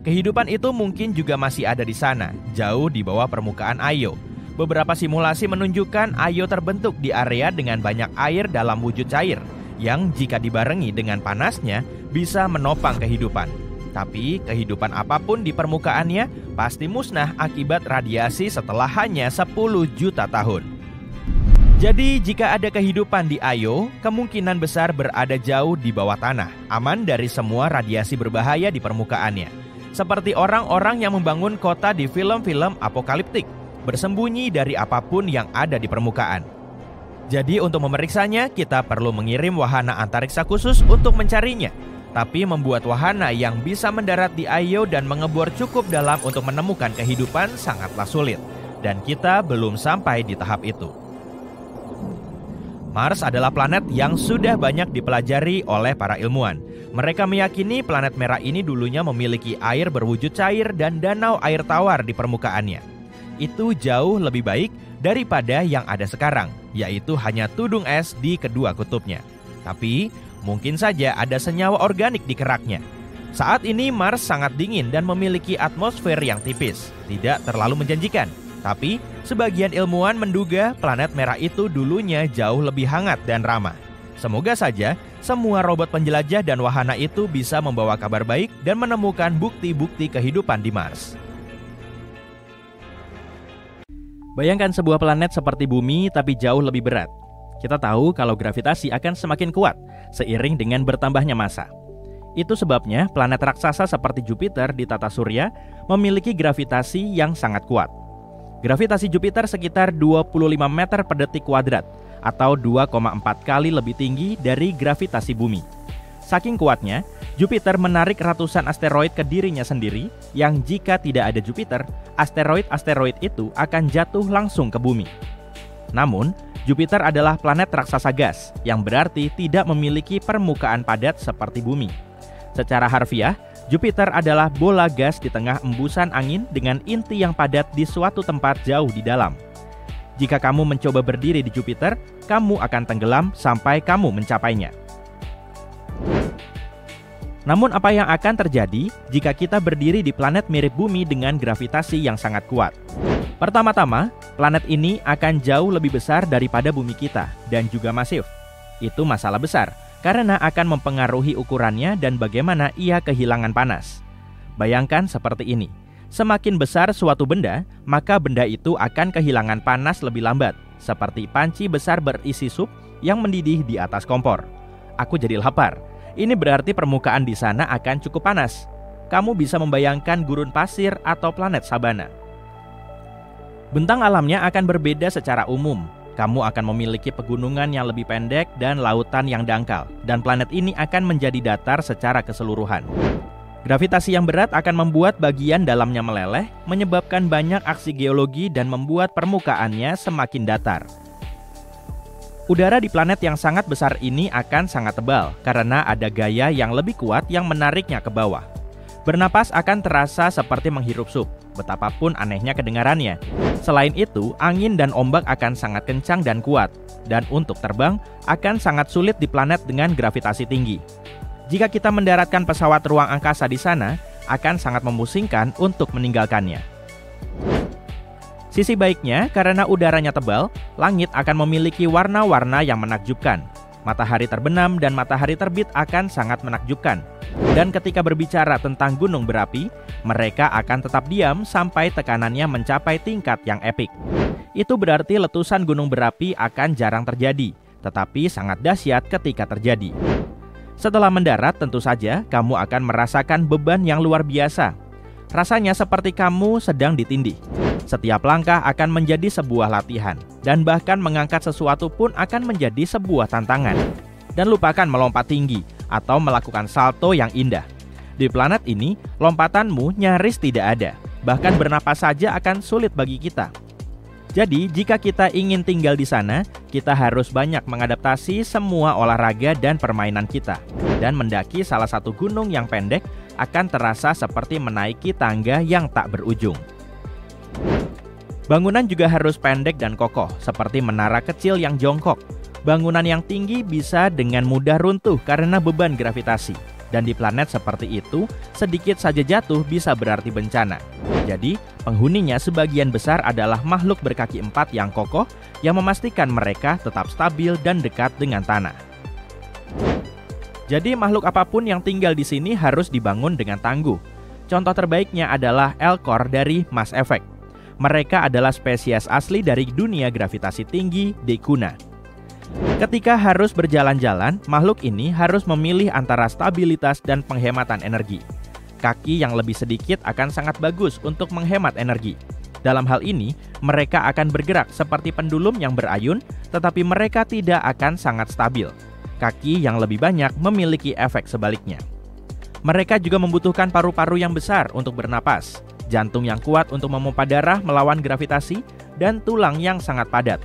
Kehidupan itu mungkin juga masih ada di sana, jauh di bawah permukaan Io. Beberapa simulasi menunjukkan Io terbentuk di area dengan banyak air dalam wujud cair, yang jika dibarengi dengan panasnya bisa menopang kehidupan. Tapi kehidupan apapun di permukaannya pasti musnah akibat radiasi setelah hanya 10 juta tahun. Jadi jika ada kehidupan di Io, kemungkinan besar berada jauh di bawah tanah, aman dari semua radiasi berbahaya di permukaannya. Seperti orang-orang yang membangun kota di film-film apokaliptik, bersembunyi dari apapun yang ada di permukaan. Jadi untuk memeriksanya, kita perlu mengirim wahana antariksa khusus untuk mencarinya. Tapi membuat wahana yang bisa mendarat di Io dan mengebor cukup dalam untuk menemukan kehidupan sangatlah sulit. Dan kita belum sampai di tahap itu. Mars adalah planet yang sudah banyak dipelajari oleh para ilmuwan. Mereka meyakini planet merah ini dulunya memiliki air berwujud cair dan danau air tawar di permukaannya. Itu jauh lebih baik daripada yang ada sekarang, yaitu hanya tudung es di kedua kutubnya. Tapi mungkin saja ada senyawa organik di keraknya. Saat ini Mars sangat dingin dan memiliki atmosfer yang tipis, tidak terlalu menjanjikan. Tapi sebagian ilmuwan menduga planet merah itu dulunya jauh lebih hangat dan ramah. Semoga saja semua robot penjelajah dan wahana itu bisa membawa kabar baik dan menemukan bukti-bukti kehidupan di Mars. Bayangkan sebuah planet seperti Bumi tapi jauh lebih berat. Kita tahu kalau gravitasi akan semakin kuat seiring dengan bertambahnya massa. Itu sebabnya planet raksasa seperti Jupiter di tata surya memiliki gravitasi yang sangat kuat. Gravitasi Jupiter sekitar 25 meter per detik kuadrat atau 2,4 kali lebih tinggi dari gravitasi Bumi. Saking kuatnya, Jupiter menarik ratusan asteroid ke dirinya sendiri yang jika tidak ada Jupiter, asteroid-asteroid itu akan jatuh langsung ke Bumi. Namun, Jupiter adalah planet raksasa gas yang berarti tidak memiliki permukaan padat seperti Bumi. Secara harfiah, Jupiter adalah bola gas di tengah embusan angin dengan inti yang padat di suatu tempat jauh di dalam. Jika kamu mencoba berdiri di Jupiter, kamu akan tenggelam sampai kamu mencapainya. Namun apa yang akan terjadi jika kita berdiri di planet mirip Bumi dengan gravitasi yang sangat kuat? Pertama-tama, planet ini akan jauh lebih besar daripada Bumi kita dan juga masif. Itu masalah besar, karena akan mempengaruhi ukurannya dan bagaimana ia kehilangan panas. Bayangkan seperti ini, semakin besar suatu benda, maka benda itu akan kehilangan panas lebih lambat, seperti panci besar berisi sup yang mendidih di atas kompor. Aku jadi lapar. Ini berarti permukaan di sana akan cukup panas. Kamu bisa membayangkan gurun pasir atau planet sabana. Bentang alamnya akan berbeda secara umum. Kamu akan memiliki pegunungan yang lebih pendek dan lautan yang dangkal, dan planet ini akan menjadi datar secara keseluruhan. Gravitasi yang berat akan membuat bagian dalamnya meleleh, menyebabkan banyak aksi geologi dan membuat permukaannya semakin datar. Udara di planet yang sangat besar ini akan sangat tebal, karena ada gaya yang lebih kuat yang menariknya ke bawah. Bernapas akan terasa seperti menghirup sup, betapapun anehnya kedengarannya. Selain itu, angin dan ombak akan sangat kencang dan kuat, dan untuk terbang akan sangat sulit di planet dengan gravitasi tinggi. Jika kita mendaratkan pesawat ruang angkasa di sana, akan sangat memusingkan untuk meninggalkannya. Sisi baiknya, karena udaranya tebal, langit akan memiliki warna-warna yang menakjubkan. Matahari terbenam dan matahari terbit akan sangat menakjubkan. Dan ketika berbicara tentang gunung berapi, mereka akan tetap diam sampai tekanannya mencapai tingkat yang epik. Itu berarti letusan gunung berapi akan jarang terjadi, tetapi sangat dahsyat ketika terjadi. Setelah mendarat, tentu saja kamu akan merasakan beban yang luar biasa. Rasanya seperti kamu sedang ditindih. Setiap langkah akan menjadi sebuah latihan, dan bahkan mengangkat sesuatu pun akan menjadi sebuah tantangan. Dan lupakan melompat tinggi atau melakukan salto yang indah. Di planet ini, lompatanmu nyaris tidak ada. Bahkan bernapas saja akan sulit bagi kita. Jadi, jika kita ingin tinggal di sana, kita harus banyak mengadaptasi semua olahraga dan permainan kita. Dan mendaki salah satu gunung yang pendek akan terasa seperti menaiki tangga yang tak berujung. Bangunan juga harus pendek dan kokoh, seperti menara kecil yang jongkok. Bangunan yang tinggi bisa dengan mudah runtuh karena beban gravitasi. Dan di planet seperti itu, sedikit saja jatuh bisa berarti bencana. Jadi, penghuninya sebagian besar adalah makhluk berkaki empat yang kokoh, yang memastikan mereka tetap stabil dan dekat dengan tanah. Jadi, makhluk apapun yang tinggal di sini harus dibangun dengan tangguh. Contoh terbaiknya adalah Elcor dari Mass Effect. Mereka adalah spesies asli dari dunia gravitasi tinggi Dekuna. Ketika harus berjalan-jalan, makhluk ini harus memilih antara stabilitas dan penghematan energi. Kaki yang lebih sedikit akan sangat bagus untuk menghemat energi. Dalam hal ini, mereka akan bergerak seperti pendulum yang berayun, tetapi mereka tidak akan sangat stabil. Kaki yang lebih banyak memiliki efek sebaliknya. Mereka juga membutuhkan paru-paru yang besar untuk bernapas, jantung yang kuat untuk memompa darah melawan gravitasi, dan tulang yang sangat padat.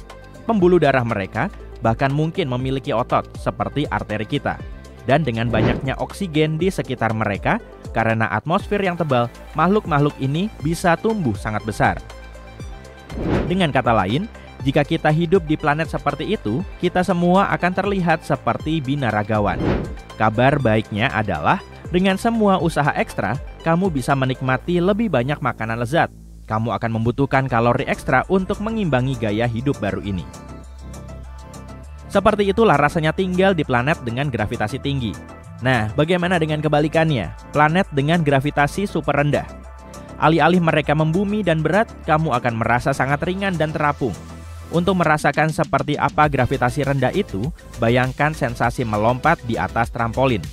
Pembuluh darah mereka bahkan mungkin memiliki otot seperti arteri kita. Dan dengan banyaknya oksigen di sekitar mereka, karena atmosfer yang tebal, makhluk-makhluk ini bisa tumbuh sangat besar. Dengan kata lain, jika kita hidup di planet seperti itu, kita semua akan terlihat seperti binaragawan. Kabar baiknya adalah, dengan semua usaha ekstra, kamu bisa menikmati lebih banyak makanan lezat. Kamu akan membutuhkan kalori ekstra untuk mengimbangi gaya hidup baru ini. Seperti itulah rasanya tinggal di planet dengan gravitasi tinggi. Nah, bagaimana dengan kebalikannya? Planet dengan gravitasi super rendah. Alih-alih mereka membumi dan berat, kamu akan merasa sangat ringan dan terapung. Untuk merasakan seperti apa gravitasi rendah itu, bayangkan sensasi melompat di atas trampolin.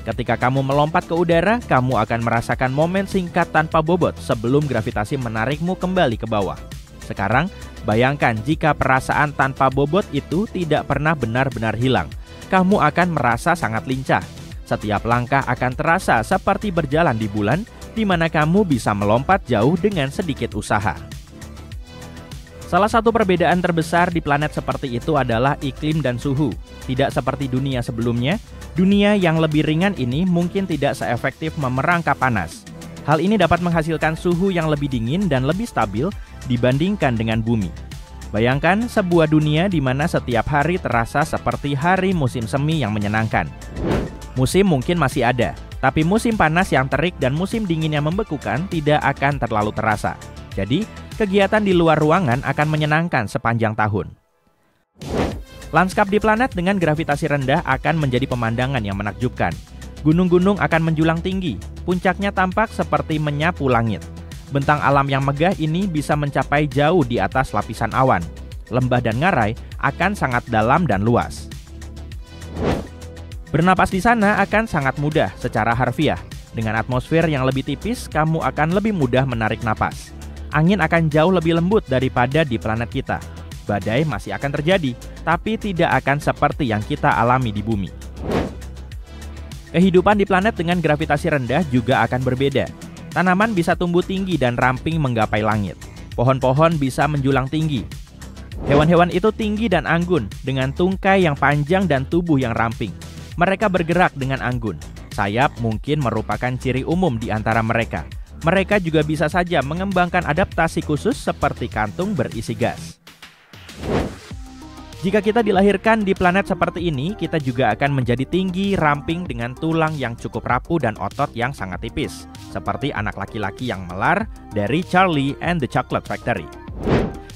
Ketika kamu melompat ke udara, kamu akan merasakan momen singkat tanpa bobot sebelum gravitasi menarikmu kembali ke bawah. Sekarang, bayangkan jika perasaan tanpa bobot itu tidak pernah benar-benar hilang. Kamu akan merasa sangat lincah. Setiap langkah akan terasa seperti berjalan di bulan, di mana kamu bisa melompat jauh dengan sedikit usaha. Salah satu perbedaan terbesar di planet seperti itu adalah iklim dan suhu. Tidak seperti dunia sebelumnya, dunia yang lebih ringan ini mungkin tidak seefektif memerangkap panas. Hal ini dapat menghasilkan suhu yang lebih dingin dan lebih stabil dibandingkan dengan bumi. Bayangkan sebuah dunia di mana setiap hari terasa seperti hari musim semi yang menyenangkan. Musim mungkin masih ada, tapi musim panas yang terik dan musim dingin yang membekukan tidak akan terlalu terasa. Jadi, kegiatan di luar ruangan akan menyenangkan sepanjang tahun. Lanskap di planet dengan gravitasi rendah akan menjadi pemandangan yang menakjubkan. Gunung-gunung akan menjulang tinggi, puncaknya tampak seperti menyapu langit. Bentang alam yang megah ini bisa mencapai jauh di atas lapisan awan. Lembah dan ngarai akan sangat dalam dan luas. Bernapas di sana akan sangat mudah secara harfiah. Dengan atmosfer yang lebih tipis, kamu akan lebih mudah menarik napas. Angin akan jauh lebih lembut daripada di planet kita. Badai masih akan terjadi, tapi tidak akan seperti yang kita alami di bumi. Kehidupan di planet dengan gravitasi rendah juga akan berbeda. Tanaman bisa tumbuh tinggi dan ramping menggapai langit. Pohon-pohon bisa menjulang tinggi. Hewan-hewan itu tinggi dan anggun, dengan tungkai yang panjang dan tubuh yang ramping. Mereka bergerak dengan anggun. Sayap mungkin merupakan ciri umum di antara mereka. Mereka juga bisa saja mengembangkan adaptasi khusus seperti kantung berisi gas. Jika kita dilahirkan di planet seperti ini, kita juga akan menjadi tinggi, ramping dengan tulang yang cukup rapuh dan otot yang sangat tipis, seperti anak laki-laki yang melar dari Charlie and the Chocolate Factory.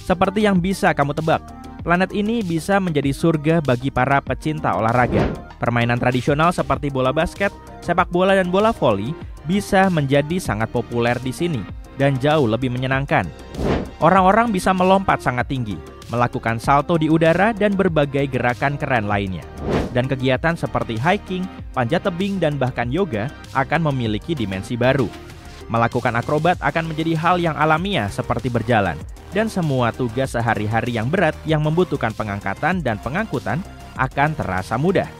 Seperti yang bisa kamu tebak, planet ini bisa menjadi surga bagi para pecinta olahraga. Permainan tradisional seperti bola basket, sepak bola dan bola voli bisa menjadi sangat populer di sini dan jauh lebih menyenangkan. Orang-orang bisa melompat sangat tinggi, melakukan salto di udara dan berbagai gerakan keren lainnya. Dan kegiatan seperti hiking, panjat tebing dan bahkan yoga akan memiliki dimensi baru. Melakukan akrobat akan menjadi hal yang alamiah seperti berjalan. Dan semua tugas sehari-hari yang berat yang membutuhkan pengangkatan dan pengangkutan akan terasa mudah.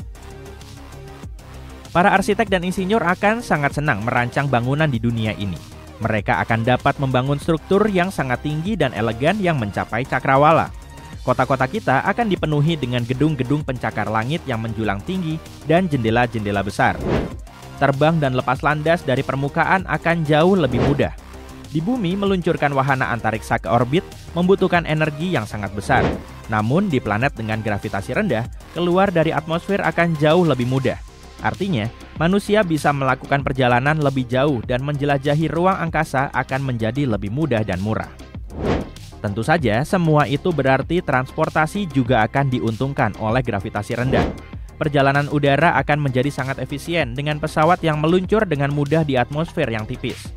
Para arsitek dan insinyur akan sangat senang merancang bangunan di dunia ini. Mereka akan dapat membangun struktur yang sangat tinggi dan elegan yang mencapai cakrawala. Kota-kota kita akan dipenuhi dengan gedung-gedung pencakar langit yang menjulang tinggi dan jendela-jendela besar. Terbang dan lepas landas dari permukaan akan jauh lebih mudah. Di bumi, meluncurkan wahana antariksa ke orbit membutuhkan energi yang sangat besar. Namun, di planet dengan gravitasi rendah, keluar dari atmosfer akan jauh lebih mudah. Artinya, manusia bisa melakukan perjalanan lebih jauh dan menjelajahi ruang angkasa akan menjadi lebih mudah dan murah. Tentu saja, semua itu berarti transportasi juga akan diuntungkan oleh gravitasi rendah. Perjalanan udara akan menjadi sangat efisien dengan pesawat yang meluncur dengan mudah di atmosfer yang tipis.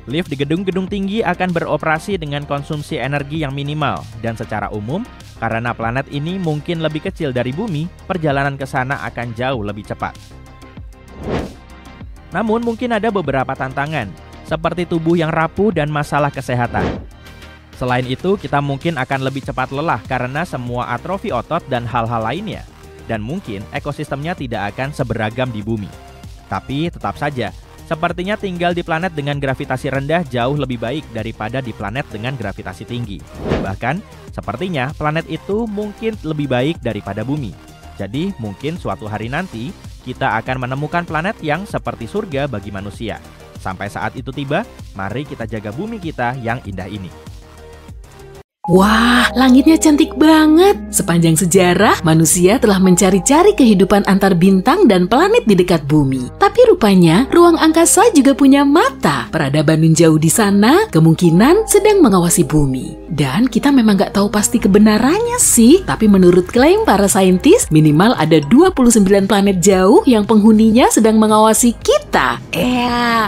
Lift di gedung-gedung tinggi akan beroperasi dengan konsumsi energi yang minimal, dan secara umum, karena planet ini mungkin lebih kecil dari bumi, perjalanan ke sana akan jauh lebih cepat. Namun mungkin ada beberapa tantangan, seperti tubuh yang rapuh dan masalah kesehatan. Selain itu, kita mungkin akan lebih cepat lelah karena semua atrofi otot dan hal-hal lainnya. Dan mungkin ekosistemnya tidak akan seberagam di bumi. Tapi tetap saja, sepertinya tinggal di planet dengan gravitasi rendah jauh lebih baik daripada di planet dengan gravitasi tinggi. Bahkan, sepertinya planet itu mungkin lebih baik daripada bumi. Jadi, mungkin suatu hari nanti, kita akan menemukan planet yang seperti surga bagi manusia. Sampai saat itu tiba, mari kita jaga bumi kita yang indah ini. Wah, langitnya cantik banget. Sepanjang sejarah, manusia telah mencari-cari kehidupan antar bintang dan planet di dekat bumi. Tapi rupanya, ruang angkasa juga punya mata. Peradaban jauh di sana kemungkinan sedang mengawasi bumi. Dan kita memang nggak tahu pasti kebenarannya sih. Tapi menurut klaim para saintis, minimal ada 29 planet jauh yang penghuninya sedang mengawasi kita.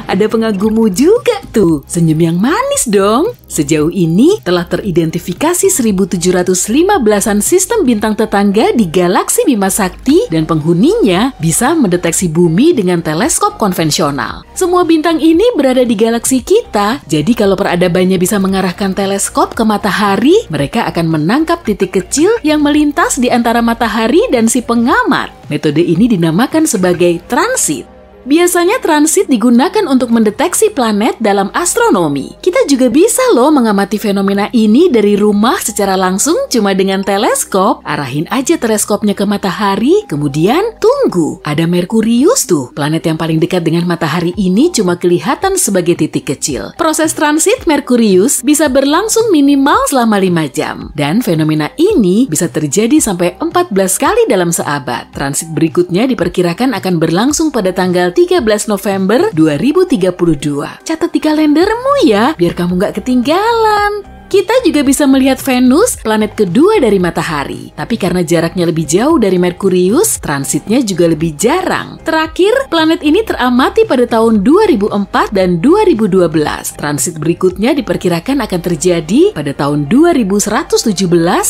Ada pengagummu juga tuh. Senyum yang manis dong. Sejauh ini telah teridentifikasi 1715-an sistem bintang tetangga di galaksi Bima Sakti dan penghuninya bisa mendeteksi bumi dengan teleskop konvensional. Semua bintang ini berada di galaksi kita, jadi kalau peradabannya bisa mengarahkan teleskop ke matahari, mereka akan menangkap titik kecil yang melintas di antara matahari dan si pengamat. Metode ini dinamakan sebagai transit. Biasanya transit digunakan untuk mendeteksi planet dalam astronomi. Kita juga bisa loh mengamati fenomena ini dari rumah secara langsung cuma dengan teleskop. Arahin aja teleskopnya ke matahari, kemudian tunggu. Ada Merkurius tuh, planet yang paling dekat dengan matahari ini cuma kelihatan sebagai titik kecil. Proses transit Merkurius bisa berlangsung minimal selama 5 jam. Dan fenomena ini bisa terjadi sampai 14 kali dalam seabad. Transit berikutnya diperkirakan akan berlangsung pada tanggal 13 November 2032. Catat di kalendermu ya, biar kamu nggak ketinggalan. Kita juga bisa melihat Venus, planet kedua dari matahari. Tapi karena jaraknya lebih jauh dari Merkurius, transitnya juga lebih jarang. Terakhir, planet ini teramati pada tahun 2004 dan 2012. Transit berikutnya diperkirakan akan terjadi pada tahun 2117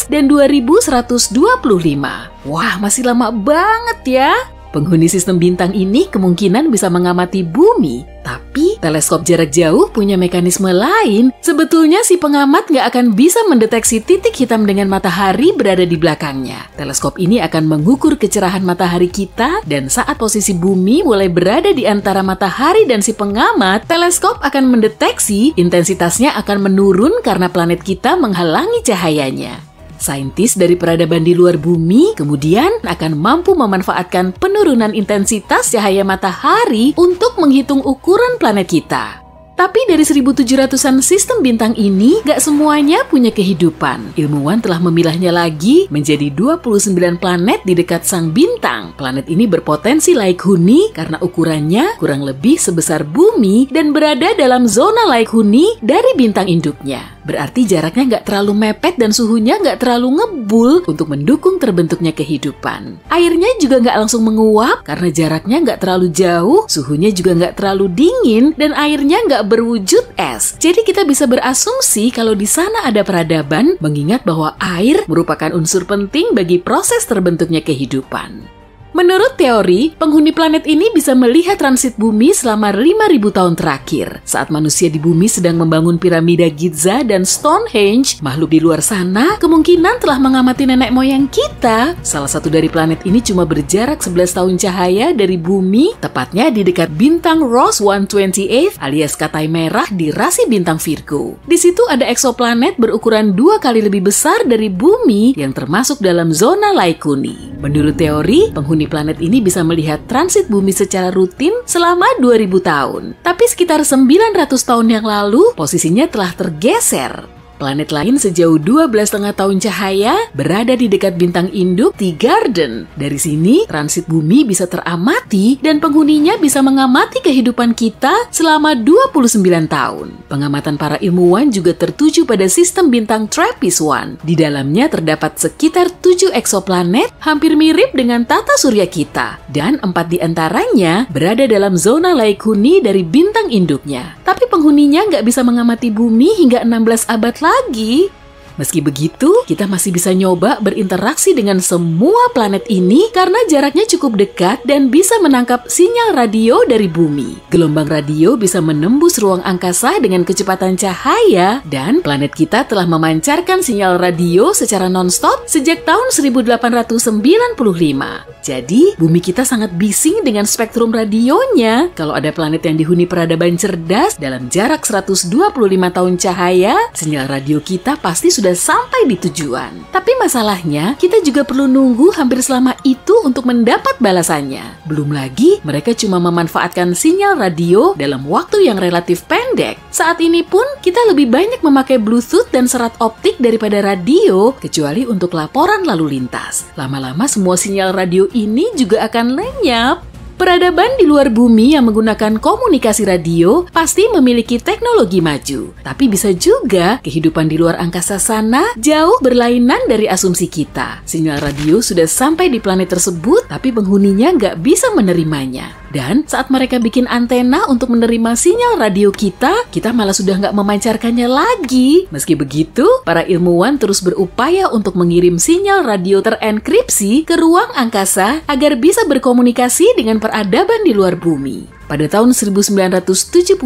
dan 2125. Wah, masih lama banget ya. Penghuni sistem bintang ini kemungkinan bisa mengamati bumi. Tapi teleskop jarak jauh punya mekanisme lain. Sebetulnya si pengamat nggak akan bisa mendeteksi titik hitam dengan matahari berada di belakangnya. Teleskop ini akan mengukur kecerahan matahari kita, dan saat posisi bumi mulai berada di antara matahari dan si pengamat, teleskop akan mendeteksi intensitasnya akan menurun karena planet kita menghalangi cahayanya. Saintis dari peradaban di luar bumi kemudian akan mampu memanfaatkan penurunan intensitas cahaya matahari untuk menghitung ukuran planet kita. Tapi dari 1700-an sistem bintang ini, gak semuanya punya kehidupan. Ilmuwan telah memilahnya lagi menjadi 29 planet di dekat sang bintang. Planet ini berpotensi laik huni karena ukurannya kurang lebih sebesar bumi dan berada dalam zona laik huni dari bintang induknya. Berarti jaraknya nggak terlalu mepet dan suhunya nggak terlalu ngebul untuk mendukung terbentuknya kehidupan. Airnya juga nggak langsung menguap karena jaraknya nggak terlalu jauh, suhunya juga nggak terlalu dingin, dan airnya nggak berwujud es. Jadi kita bisa berasumsi kalau di sana ada peradaban, mengingat bahwa air merupakan unsur penting bagi proses terbentuknya kehidupan. Menurut teori, penghuni planet ini bisa melihat transit bumi selama 5.000 tahun terakhir. Saat manusia di bumi sedang membangun piramida Giza dan Stonehenge, makhluk di luar sana kemungkinan telah mengamati nenek moyang kita. Salah satu dari planet ini cuma berjarak 11 tahun cahaya dari bumi, tepatnya di dekat bintang Ross 128 alias Katai Merah di rasi bintang Virgo. Di situ ada eksoplanet berukuran 2 kali lebih besar dari bumi yang termasuk dalam zona laik huni. Menurut teori, penghuni planet ini bisa melihat transit bumi secara rutin selama 2000 tahun. Tapi sekitar 900 tahun yang lalu, posisinya telah tergeser. Planet lain sejauh 12,5 tahun cahaya berada di dekat bintang induk T-Garden. Dari sini, transit bumi bisa teramati dan penghuninya bisa mengamati kehidupan kita selama 29 tahun. Pengamatan para ilmuwan juga tertuju pada sistem bintang TRAPPIST-1. Di dalamnya terdapat sekitar 7 eksoplanet hampir mirip dengan tata surya kita, dan 4 di antaranya berada dalam zona laik huni dari bintang induknya. Tapi penghuninya nggak bisa mengamati bumi hingga 16 abad lagi. Meski begitu, kita masih bisa nyoba berinteraksi dengan semua planet ini karena jaraknya cukup dekat dan bisa menangkap sinyal radio dari bumi. Gelombang radio bisa menembus ruang angkasa dengan kecepatan cahaya, dan planet kita telah memancarkan sinyal radio secara non-stop sejak tahun 1895. Jadi, bumi kita sangat bising dengan spektrum radionya. Kalau ada planet yang dihuni peradaban cerdas dalam jarak 125 tahun cahaya, sinyal radio kita pasti sudah sampai di tujuan. Tapi masalahnya, kita juga perlu nunggu hampir selama itu untuk mendapat balasannya. Belum lagi, mereka cuma memanfaatkan sinyal radio dalam waktu yang relatif pendek. Saat ini pun, kita lebih banyak memakai Bluetooth dan serat optik daripada radio, kecuali untuk laporan lalu lintas. Lama-lama semua sinyal radio ini juga akan lenyap. Peradaban di luar bumi yang menggunakan komunikasi radio pasti memiliki teknologi maju. Tapi bisa juga kehidupan di luar angkasa sana jauh berlainan dari asumsi kita. Sinyal radio sudah sampai di planet tersebut, tapi penghuninya nggak bisa menerimanya. Dan saat mereka bikin antena untuk menerima sinyal radio kita malah sudah nggak memancarkannya lagi. Meski begitu, para ilmuwan terus berupaya untuk mengirim sinyal radio terenkripsi ke ruang angkasa agar bisa berkomunikasi dengan peradaban di luar bumi. Pada tahun 1974,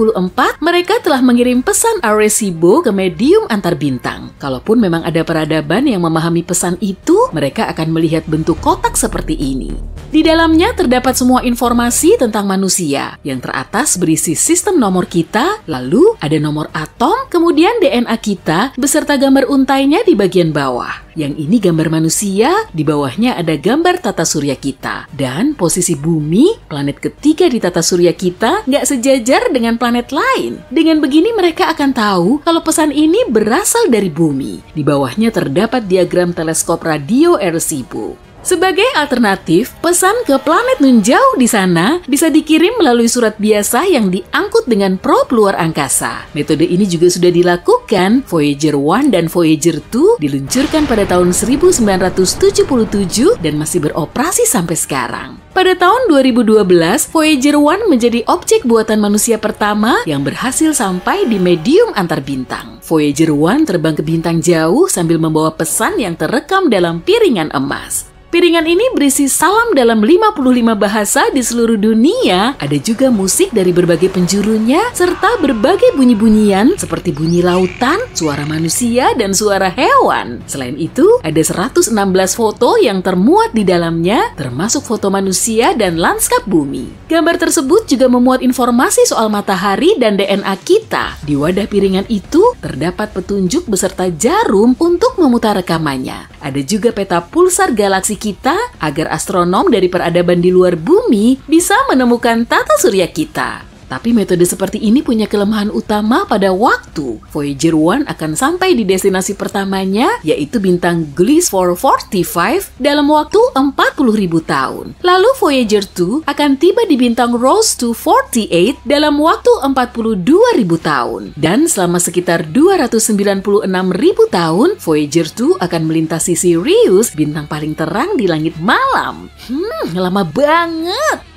mereka telah mengirim pesan Arecibo ke medium antar bintang. Kalaupun memang ada peradaban yang memahami pesan itu, mereka akan melihat bentuk kotak seperti ini. Di dalamnya terdapat semua informasi tentang manusia. Yang teratas berisi sistem nomor kita, lalu ada nomor atom, kemudian DNA kita, beserta gambar untainya di bagian bawah. Yang ini gambar manusia, di bawahnya ada gambar tata surya kita. Dan posisi bumi, planet ketiga di tata surya kita, nggak sejajar dengan planet lain. Dengan begini mereka akan tahu kalau pesan ini berasal dari bumi. Di bawahnya terdapat diagram teleskop radio Arecibo. Sebagai alternatif, pesan ke planet nun jauh di sana bisa dikirim melalui surat biasa yang diangkut dengan probe luar angkasa. Metode ini juga sudah dilakukan. Voyager 1 dan Voyager 2 diluncurkan pada tahun 1977 dan masih beroperasi sampai sekarang. Pada tahun 2012, Voyager 1 menjadi objek buatan manusia pertama yang berhasil sampai di medium antar bintang. Voyager 1 terbang ke bintang jauh sambil membawa pesan yang terekam dalam piringan emas. Piringan ini berisi salam dalam 55 bahasa di seluruh dunia. Ada juga musik dari berbagai penjurunya, serta berbagai bunyi-bunyian seperti bunyi lautan, suara manusia, dan suara hewan. Selain itu, ada 116 foto yang termuat di dalamnya, termasuk foto manusia dan lanskap bumi. Gambar tersebut juga memuat informasi soal matahari dan DNA kita. Di wadah piringan itu, terdapat petunjuk beserta jarum untuk memutar rekamannya. Ada juga peta pulsar galaksi kita agar astronom dari peradaban di luar bumi bisa menemukan tata surya kita. Tapi metode seperti ini punya kelemahan utama pada waktu. Voyager 1 akan sampai di destinasi pertamanya, yaitu bintang Gliese 445 dalam waktu 40.000 tahun. Lalu Voyager 2 akan tiba di bintang Ross 248 dalam waktu 42.000 tahun. Dan selama sekitar 296.000 tahun, Voyager 2 akan melintasi Sirius, bintang paling terang di langit malam. Lama banget.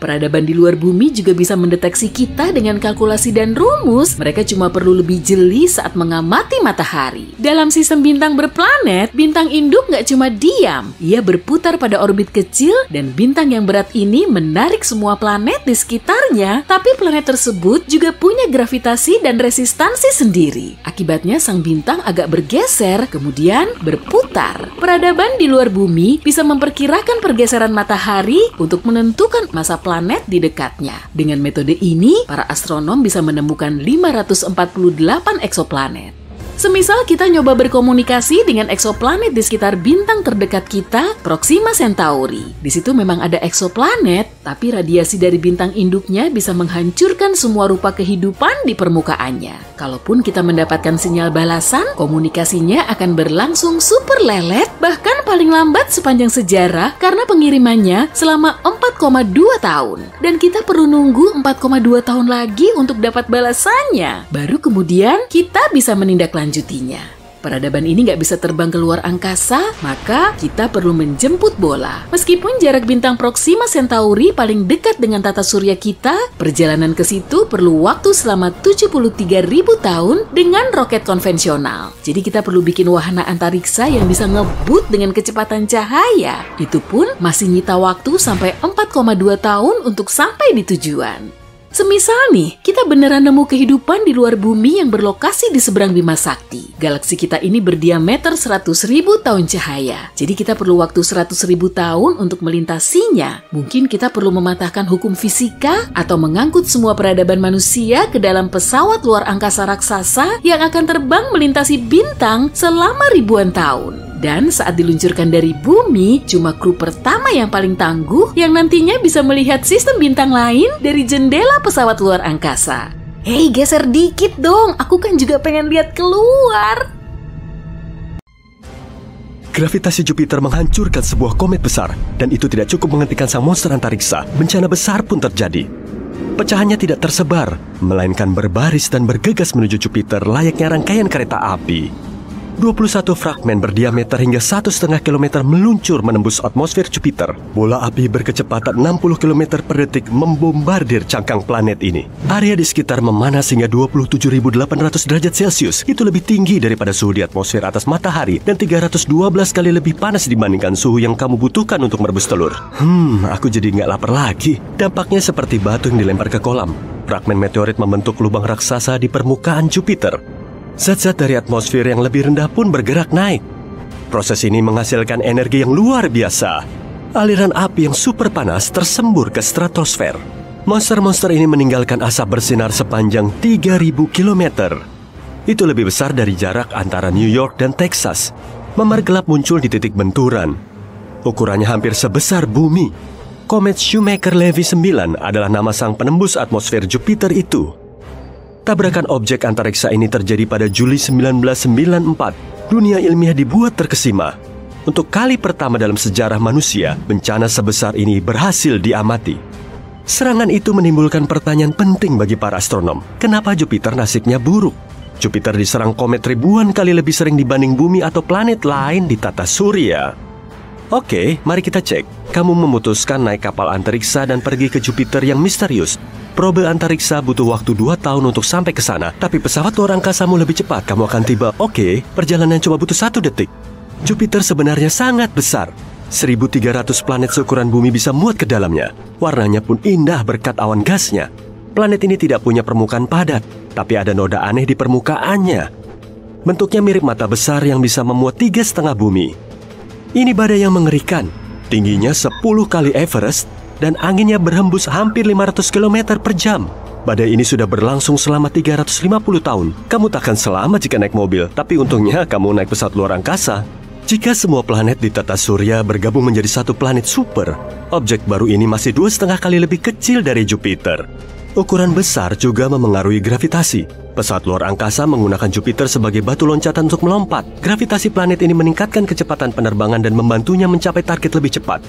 Peradaban di luar bumi juga bisa mendeteksi kita dengan kalkulasi dan rumus. Mereka cuma perlu lebih jeli saat mengamati matahari. Dalam sistem bintang berplanet, bintang induk nggak cuma diam. Ia berputar pada orbit kecil dan bintang yang berat ini menarik semua planet di sekitarnya. Tapi planet tersebut juga punya gravitasi dan resistansi sendiri. Akibatnya sang bintang agak bergeser, kemudian berputar. Peradaban di luar bumi bisa memperkirakan pergeseran matahari untuk menentukan masa planet di dekatnya. Dengan metode ini, para astronom bisa menemukan 548 eksoplanet. Semisal kita nyoba berkomunikasi dengan eksoplanet di sekitar bintang terdekat kita, Proxima Centauri. Di situ memang ada eksoplanet, tapi radiasi dari bintang induknya bisa menghancurkan semua rupa kehidupan di permukaannya. Kalaupun kita mendapatkan sinyal balasan, komunikasinya akan berlangsung super lelet, bahkan paling lambat sepanjang sejarah karena pengirimannya selama 4,2 tahun. Dan kita perlu nunggu 4,2 tahun lagi untuk dapat balasannya. Baru kemudian kita bisa menindaklanjutinya. Peradaban ini nggak bisa terbang ke luar angkasa, maka kita perlu menjemput bola. Meskipun jarak bintang Proxima Centauri paling dekat dengan tata surya kita, perjalanan ke situ perlu waktu selama 73.000 tahun dengan roket konvensional. Jadi kita perlu bikin wahana antariksa yang bisa ngebut dengan kecepatan cahaya. Itu pun masih nyita waktu sampai 4,2 tahun untuk sampai di tujuan. Semisal nih, kita beneran nemu kehidupan di luar bumi yang berlokasi di seberang Bima Sakti. Galaksi kita ini berdiameter 100.000 tahun cahaya. Jadi kita perlu waktu 100.000 tahun untuk melintasinya. Mungkin kita perlu mematahkan hukum fisika atau mengangkut semua peradaban manusia ke dalam pesawat luar angkasa raksasa yang akan terbang melintasi bintang selama ribuan tahun. Dan saat diluncurkan dari bumi, cuma kru pertama yang paling tangguh yang nantinya bisa melihat sistem bintang lain dari jendela pesawat luar angkasa. Hei, geser dikit dong, aku kan juga pengen lihat keluar. Gravitasi Jupiter menghancurkan sebuah komet besar, dan itu tidak cukup menghentikan sang monster antariksa. Bencana besar pun terjadi. Pecahannya tidak tersebar, melainkan berbaris dan bergegas menuju Jupiter layaknya rangkaian kereta api. 21 fragmen berdiameter hingga 1,5 km meluncur menembus atmosfer Jupiter. Bola api berkecepatan 60 km per detik membombardir cangkang planet ini. Area di sekitar memanas hingga 27.800 derajat Celcius. Itu lebih tinggi daripada suhu di atmosfer atas matahari dan 312 kali lebih panas dibandingkan suhu yang kamu butuhkan untuk merebus telur. Aku jadi nggak lapar lagi. Dampaknya seperti batu yang dilempar ke kolam. Fragmen meteorit membentuk lubang raksasa di permukaan Jupiter. Zat-zat dari atmosfer yang lebih rendah pun bergerak naik. Proses ini menghasilkan energi yang luar biasa. Aliran api yang super panas tersembur ke stratosfer. Monster-monster ini meninggalkan asap bersinar sepanjang 3.000 km. Itu lebih besar dari jarak antara New York dan Texas. Memar gelap muncul di titik benturan. Ukurannya hampir sebesar bumi. Komet Shoemaker-Levy 9 adalah nama sang penembus atmosfer Jupiter itu. Tabrakan objek antariksa ini terjadi pada Juli 1994. Dunia ilmiah dibuat terkesima. Untuk kali pertama dalam sejarah manusia, bencana sebesar ini berhasil diamati. Serangan itu menimbulkan pertanyaan penting bagi para astronom. Kenapa Jupiter nasibnya buruk? Jupiter diserang komet ribuan kali lebih sering dibanding bumi atau planet lain di tata surya. Oke, mari kita cek. Kamu memutuskan naik kapal antariksa dan pergi ke Jupiter yang misterius. Probe antariksa butuh waktu 2 tahun untuk sampai ke sana, tapi pesawat luar angkasamu lebih cepat. Kamu akan tiba. Oke, perjalanan cuma butuh 1 detik. Jupiter sebenarnya sangat besar. 1.300 planet seukuran bumi bisa muat ke dalamnya. Warnanya pun indah berkat awan gasnya. Planet ini tidak punya permukaan padat, tapi ada noda aneh di permukaannya. Bentuknya mirip mata besar yang bisa memuat 3,5 bumi. Ini badai yang mengerikan. Tingginya 10 kali Everest dan anginnya berhembus hampir 500 km per jam. Badai ini sudah berlangsung selama 350 tahun. Kamu takkan selamat jika naik mobil, tapi untungnya kamu naik pesawat luar angkasa. Jika semua planet di tata surya bergabung menjadi satu planet super, objek baru ini masih 2,5 kali lebih kecil dari Jupiter. Ukuran besar juga memengaruhi gravitasi. Pesawat luar angkasa menggunakan Jupiter sebagai batu loncatan untuk melompat. Gravitasi planet ini meningkatkan kecepatan penerbangan dan membantunya mencapai target lebih cepat.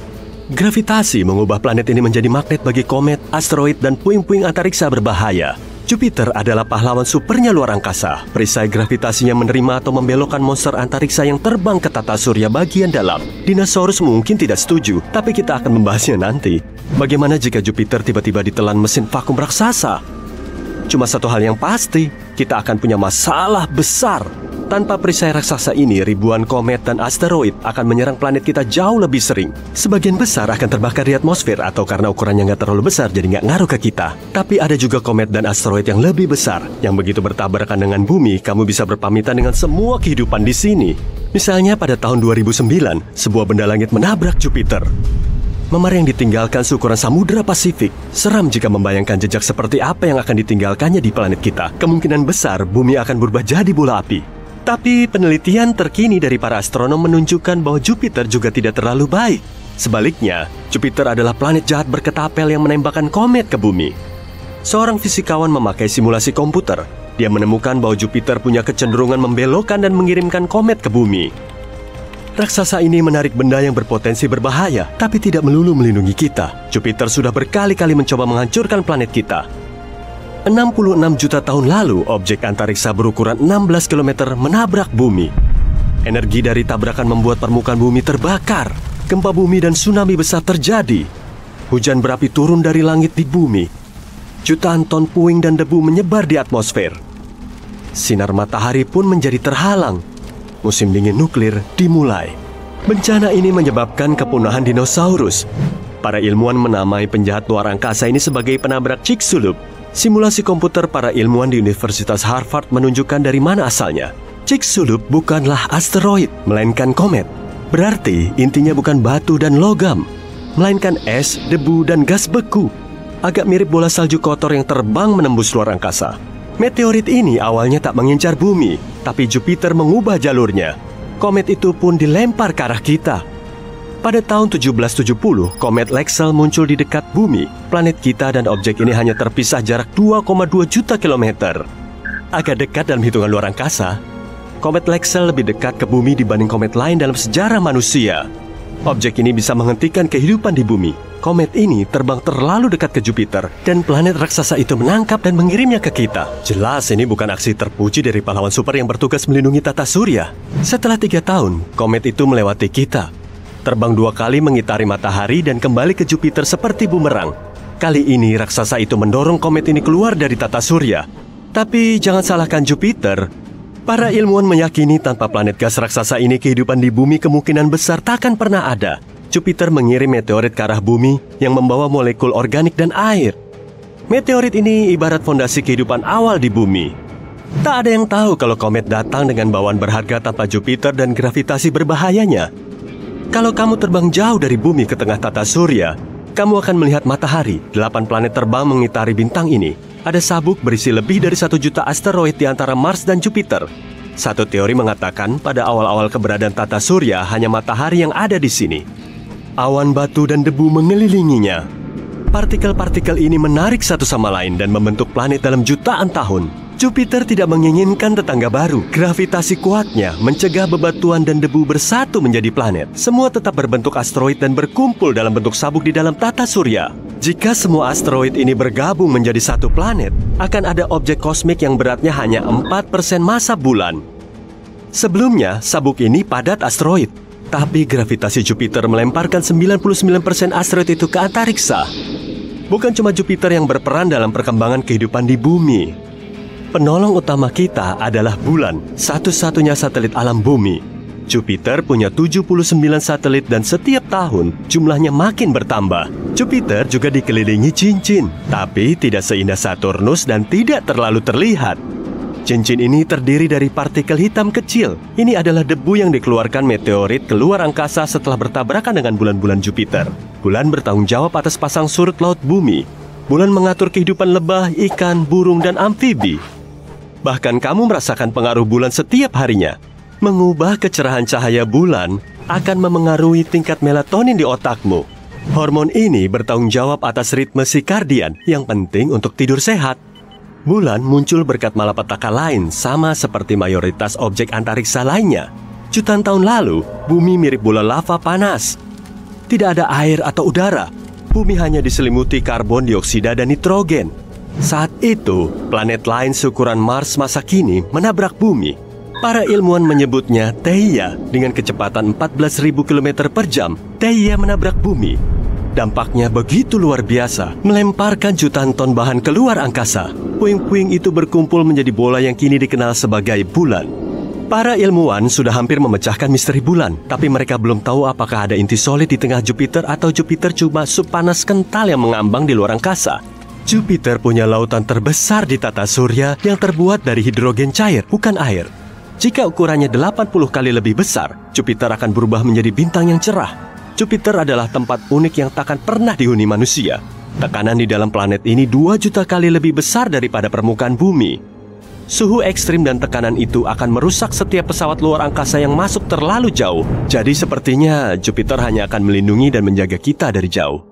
Gravitasi mengubah planet ini menjadi magnet bagi komet, asteroid, dan puing-puing antariksa berbahaya. Jupiter adalah pahlawan supernya luar angkasa. Perisai gravitasinya menerima atau membelokkan monster antariksa yang terbang ke tata surya bagian dalam. Dinosaurus mungkin tidak setuju, tapi kita akan membahasnya nanti. Bagaimana jika Jupiter tiba-tiba ditelan mesin vakum raksasa? Cuma satu hal yang pasti, kita akan punya masalah besar. Tanpa perisai raksasa ini, ribuan komet dan asteroid akan menyerang planet kita jauh lebih sering. Sebagian besar akan terbakar di atmosfer atau karena ukurannya nggak terlalu besar jadi nggak ngaruh ke kita. Tapi ada juga komet dan asteroid yang lebih besar, yang begitu bertabrakan dengan bumi, kamu bisa berpamitan dengan semua kehidupan di sini. Misalnya pada tahun 2009, sebuah benda langit menabrak Jupiter. Memar yang ditinggalkan seukuran Samudra Pasifik. Seram jika membayangkan jejak seperti apa yang akan ditinggalkannya di planet kita. Kemungkinan besar bumi akan berubah jadi bola api. Tapi penelitian terkini dari para astronom menunjukkan bahwa Jupiter juga tidak terlalu baik. Sebaliknya, Jupiter adalah planet jahat berketapel yang menembakkan komet ke bumi. Seorang fisikawan memakai simulasi komputer. Dia menemukan bahwa Jupiter punya kecenderungan membelokkan dan mengirimkan komet ke bumi. Raksasa ini menarik benda yang berpotensi berbahaya, tapi tidak melulu melindungi kita. Jupiter sudah berkali-kali mencoba menghancurkan planet kita. 66 juta tahun lalu, objek antariksa berukuran 16 km menabrak bumi. Energi dari tabrakan membuat permukaan bumi terbakar. Gempa bumi dan tsunami besar terjadi. Hujan berapi turun dari langit di bumi. Jutaan ton puing dan debu menyebar di atmosfer. Sinar matahari pun menjadi terhalang. Musim dingin nuklir dimulai. Bencana ini menyebabkan kepunahan dinosaurus. Para ilmuwan menamai penjahat luar angkasa ini sebagai penabrak Chicxulub. Simulasi komputer para ilmuwan di Universitas Harvard menunjukkan dari mana asalnya. Chicxulub bukanlah asteroid, melainkan komet. Berarti intinya bukan batu dan logam, melainkan es, debu, dan gas beku. Agak mirip bola salju kotor yang terbang menembus luar angkasa. Meteorit ini awalnya tak mengincar bumi, tapi Jupiter mengubah jalurnya. Komet itu pun dilempar ke arah kita. Pada tahun 1770, komet Lexell muncul di dekat bumi. Planet kita dan objek ini hanya terpisah jarak 2,2 juta kilometer. Agak dekat dalam hitungan luar angkasa. Komet Lexell lebih dekat ke bumi dibanding komet lain dalam sejarah manusia. Objek ini bisa menghentikan kehidupan di bumi. Komet ini terbang terlalu dekat ke Jupiter, dan planet raksasa itu menangkap dan mengirimnya ke kita. Jelas ini bukan aksi terpuji dari pahlawan super yang bertugas melindungi tata surya. Setelah 3 tahun, komet itu melewati kita. Terbang 2 kali mengitari matahari dan kembali ke Jupiter seperti bumerang. Kali ini raksasa itu mendorong komet ini keluar dari tata surya. Tapi jangan salahkan Jupiter. Para ilmuwan meyakini tanpa planet gas raksasa ini kehidupan di bumi kemungkinan besar takkan pernah ada. Jupiter mengirim meteorit ke arah bumi yang membawa molekul organik dan air. Meteorit ini ibarat fondasi kehidupan awal di bumi. Tak ada yang tahu kalau komet datang dengan bawaan berharga tanpa Jupiter dan gravitasi berbahayanya. Kalau kamu terbang jauh dari bumi ke tengah tata surya, kamu akan melihat matahari. 8 planet terbang mengitari bintang ini. Ada sabuk berisi lebih dari 1 juta asteroid di antara Mars dan Jupiter. Satu teori mengatakan pada awal-awal keberadaan tata surya hanya matahari yang ada di sini. Awan batu dan debu mengelilinginya. Partikel-partikel ini menarik satu sama lain dan membentuk planet dalam jutaan tahun. Jupiter tidak menginginkan tetangga baru. Gravitasi kuatnya mencegah bebatuan dan debu bersatu menjadi planet. Semua tetap berbentuk asteroid dan berkumpul dalam bentuk sabuk di dalam tata surya. Jika semua asteroid ini bergabung menjadi satu planet, akan ada objek kosmik yang beratnya hanya 4% massa bulan. Sebelumnya, sabuk ini padat asteroid. Tapi gravitasi Jupiter melemparkan 99% asteroid itu ke antariksa. Bukan cuma Jupiter yang berperan dalam perkembangan kehidupan di bumi. Penolong utama kita adalah bulan, satu-satunya satelit alam bumi. Jupiter punya 79 satelit dan setiap tahun jumlahnya makin bertambah. Jupiter juga dikelilingi cincin, tapi tidak seindah Saturnus dan tidak terlalu terlihat. Cincin ini terdiri dari partikel hitam kecil. Ini adalah debu yang dikeluarkan meteorit keluar angkasa setelah bertabrakan dengan bulan-bulan Jupiter. Bulan bertanggung jawab atas pasang surut laut bumi. Bulan mengatur kehidupan lebah, ikan, burung, dan amfibi. Bahkan kamu merasakan pengaruh bulan setiap harinya. Mengubah kecerahan cahaya bulan akan memengaruhi tingkat melatonin di otakmu. Hormon ini bertanggung jawab atas ritme sirkadian yang penting untuk tidur sehat. Bulan muncul berkat malapetaka lain sama seperti mayoritas objek antariksa lainnya. Jutaan tahun lalu, bumi mirip bola lava panas. Tidak ada air atau udara. Bumi hanya diselimuti karbon dioksida dan nitrogen. Saat itu, planet lain seukuran Mars masa kini menabrak bumi. Para ilmuwan menyebutnya Theia. Dengan kecepatan 14.000 km per jam, Theia menabrak bumi. Dampaknya begitu luar biasa, melemparkan jutaan ton bahan keluar angkasa. Puing-puing itu berkumpul menjadi bola yang kini dikenal sebagai bulan. Para ilmuwan sudah hampir memecahkan misteri bulan, tapi mereka belum tahu apakah ada inti solid di tengah Jupiter atau Jupiter cuma sub panas kental yang mengambang di luar angkasa. Jupiter punya lautan terbesar di tata surya yang terbuat dari hidrogen cair, bukan air. Jika ukurannya 80 kali lebih besar, Jupiter akan berubah menjadi bintang yang cerah. Jupiter adalah tempat unik yang takkan pernah dihuni manusia. Tekanan di dalam planet ini 2 juta kali lebih besar daripada permukaan bumi. Suhu ekstrim dan tekanan itu akan merusak setiap pesawat luar angkasa yang masuk terlalu jauh. Jadi sepertinya Jupiter hanya akan melindungi dan menjaga kita dari jauh.